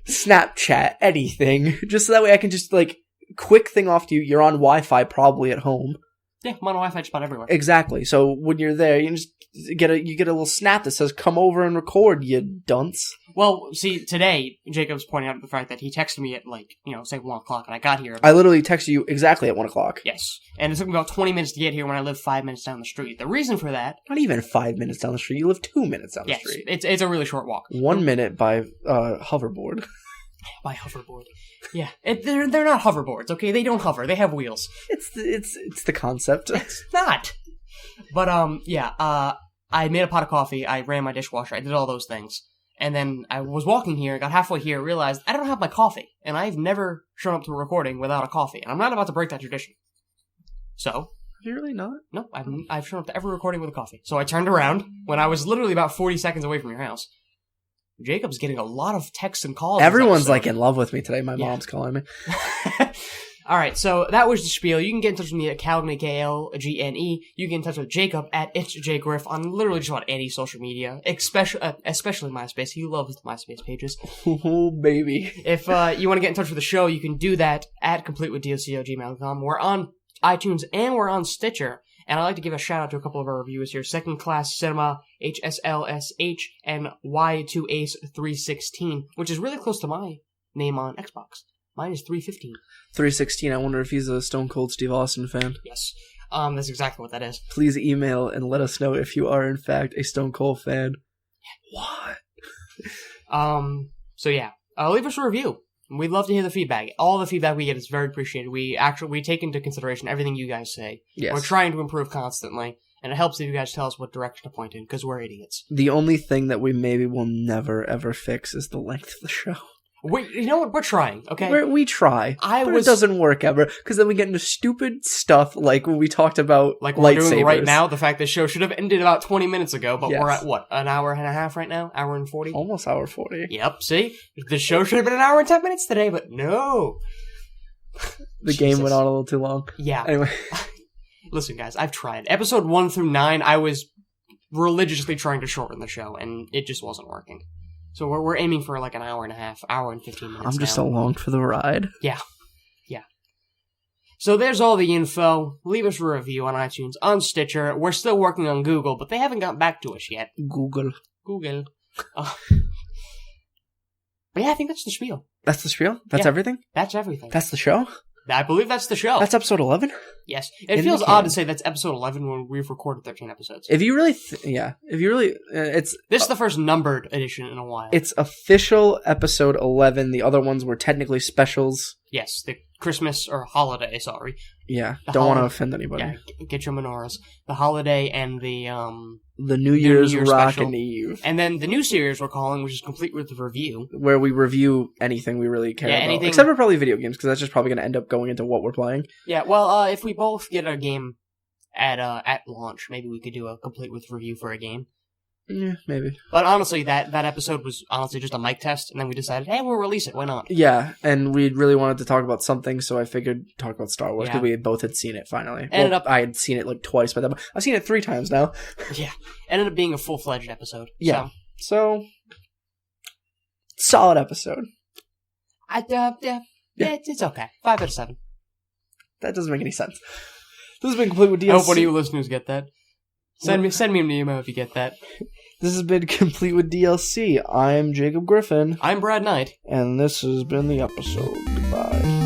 Snapchat, anything. Just so that way I can just, like, quick thing off to you. You're on Wi-Fi probably at home. Yeah, I'm on a Wi-Fi spot everywhere. Exactly. So when you're there, you just get a little snap that says, come over and record, you dunce. Well, see, today, Jacob's pointing out the fact that he texted me at, like, say 1 o'clock, and I got here. I literally texted you exactly at 1 o'clock. Yes. And it took me about 20 minutes to get here when I live 5 minutes down the street. The reason for that... Not even 5 minutes down the street. You live 2 minutes down the street. Yes, it's a really short walk. 1 minute by hoverboard. By hoverboard. Yeah. They're not hoverboards, okay? They don't hover. They have wheels. It's the concept. It's not. But, I made a pot of coffee, I ran my dishwasher, I did all those things. And then I was walking here, got halfway here, realized I don't have my coffee. And I've never shown up to a recording without a coffee. And I'm not about to break that tradition. So... Have you really not? No, I've shown up to every recording with a coffee. So I turned around when I was literally about 40 seconds away from your house. Jacob's getting a lot of texts and calls. Everyone's like in love with me today. My mom's calling me. Alright, so that was the spiel. You can get in touch with me at Kalgne, Kalgne. You can get in touch with Jacob at itsjgriff on literally just about any social media, especially MySpace. He loves the MySpace pages. Oh, baby. If you want to get in touch with the show, you can do that at completewithdoc@gmail.com. We're on iTunes and we're on Stitcher. And I'd like to give a shout out to a couple of our reviewers here. Second Class Cinema, HSLSH, and Y2Ace316, which is really close to my name on Xbox. Mine is 315. 316, I wonder if he's a Stone Cold Steve Austin fan. Yes. That's exactly what that is. Please email and let us know if you are, in fact, a Stone Cold fan. What? So yeah. Leave us a review. We'd love to hear the feedback. All the feedback we get is very appreciated. We take into consideration everything you guys say. Yes. We're trying to improve constantly, and it helps if you guys tell us what direction to point in, because we're idiots. The only thing that we maybe will never, ever fix is the length of the show. You know what? We're trying, okay? We try, but it doesn't work ever, because then we get into stupid stuff like when we talked about like lightsabers. We're doing right now, the fact this show should have ended about 20 minutes ago, but Yes. we're at, what, an hour and a half right now? Hour and 40? Almost hour 40. Yep, see? The show should have been an hour and 10 minutes today, but no. The game went on a little too long. Yeah. Anyway. Listen, guys, I've tried. Episode 1 through 9, I was religiously trying to shorten the show, and it just wasn't working. So we're aiming for like an hour and a half, hour and 15 minutes I'm just now. along for the ride. Yeah. So there's all the info. Leave us a review on iTunes, on Stitcher. We're still working on Google, but they haven't gotten back to us yet. Google. But yeah, I think that's the spiel. That's the spiel? That's everything? That's everything. That's the show? I believe that's the show. That's episode 11? Yes. It feels odd to say that's episode 11 when we've recorded 13 episodes. If you really, it's... This is the first numbered edition in a while. It's official episode 11. The other ones were technically specials. Yes, the Christmas or holiday, sorry. Yeah, don't want to offend anybody. Yeah, get your menorahs. The holiday and the New Year's Rockin' special. Eve. And then the new series we're calling, which is Complete with the Review. Where we review anything we really care about. Anything... Except for probably video games, because that's just probably going to end up going into what we're playing. Yeah, well, if we both get a game at launch, maybe we could do a Complete with Review for a game. Yeah, maybe. But honestly, that episode was honestly just a mic test, and then we decided, hey, we'll release it. Why not? Yeah, and we really wanted to talk about something, so I figured talk about Star Wars, because we both had seen it finally. I had seen it like twice by then. I've seen it 3 times now. Yeah. Ended up being a full-fledged episode. Yeah. So solid episode. It's okay. 5 out of 7. That doesn't make any sense. This has been Complete with DLC. I hope one of you listeners get that. Send me an email if you get that. This has been Complete with DLC. I'm Jacob Griffin. I'm Brad Knight. And this has been the episode. Goodbye.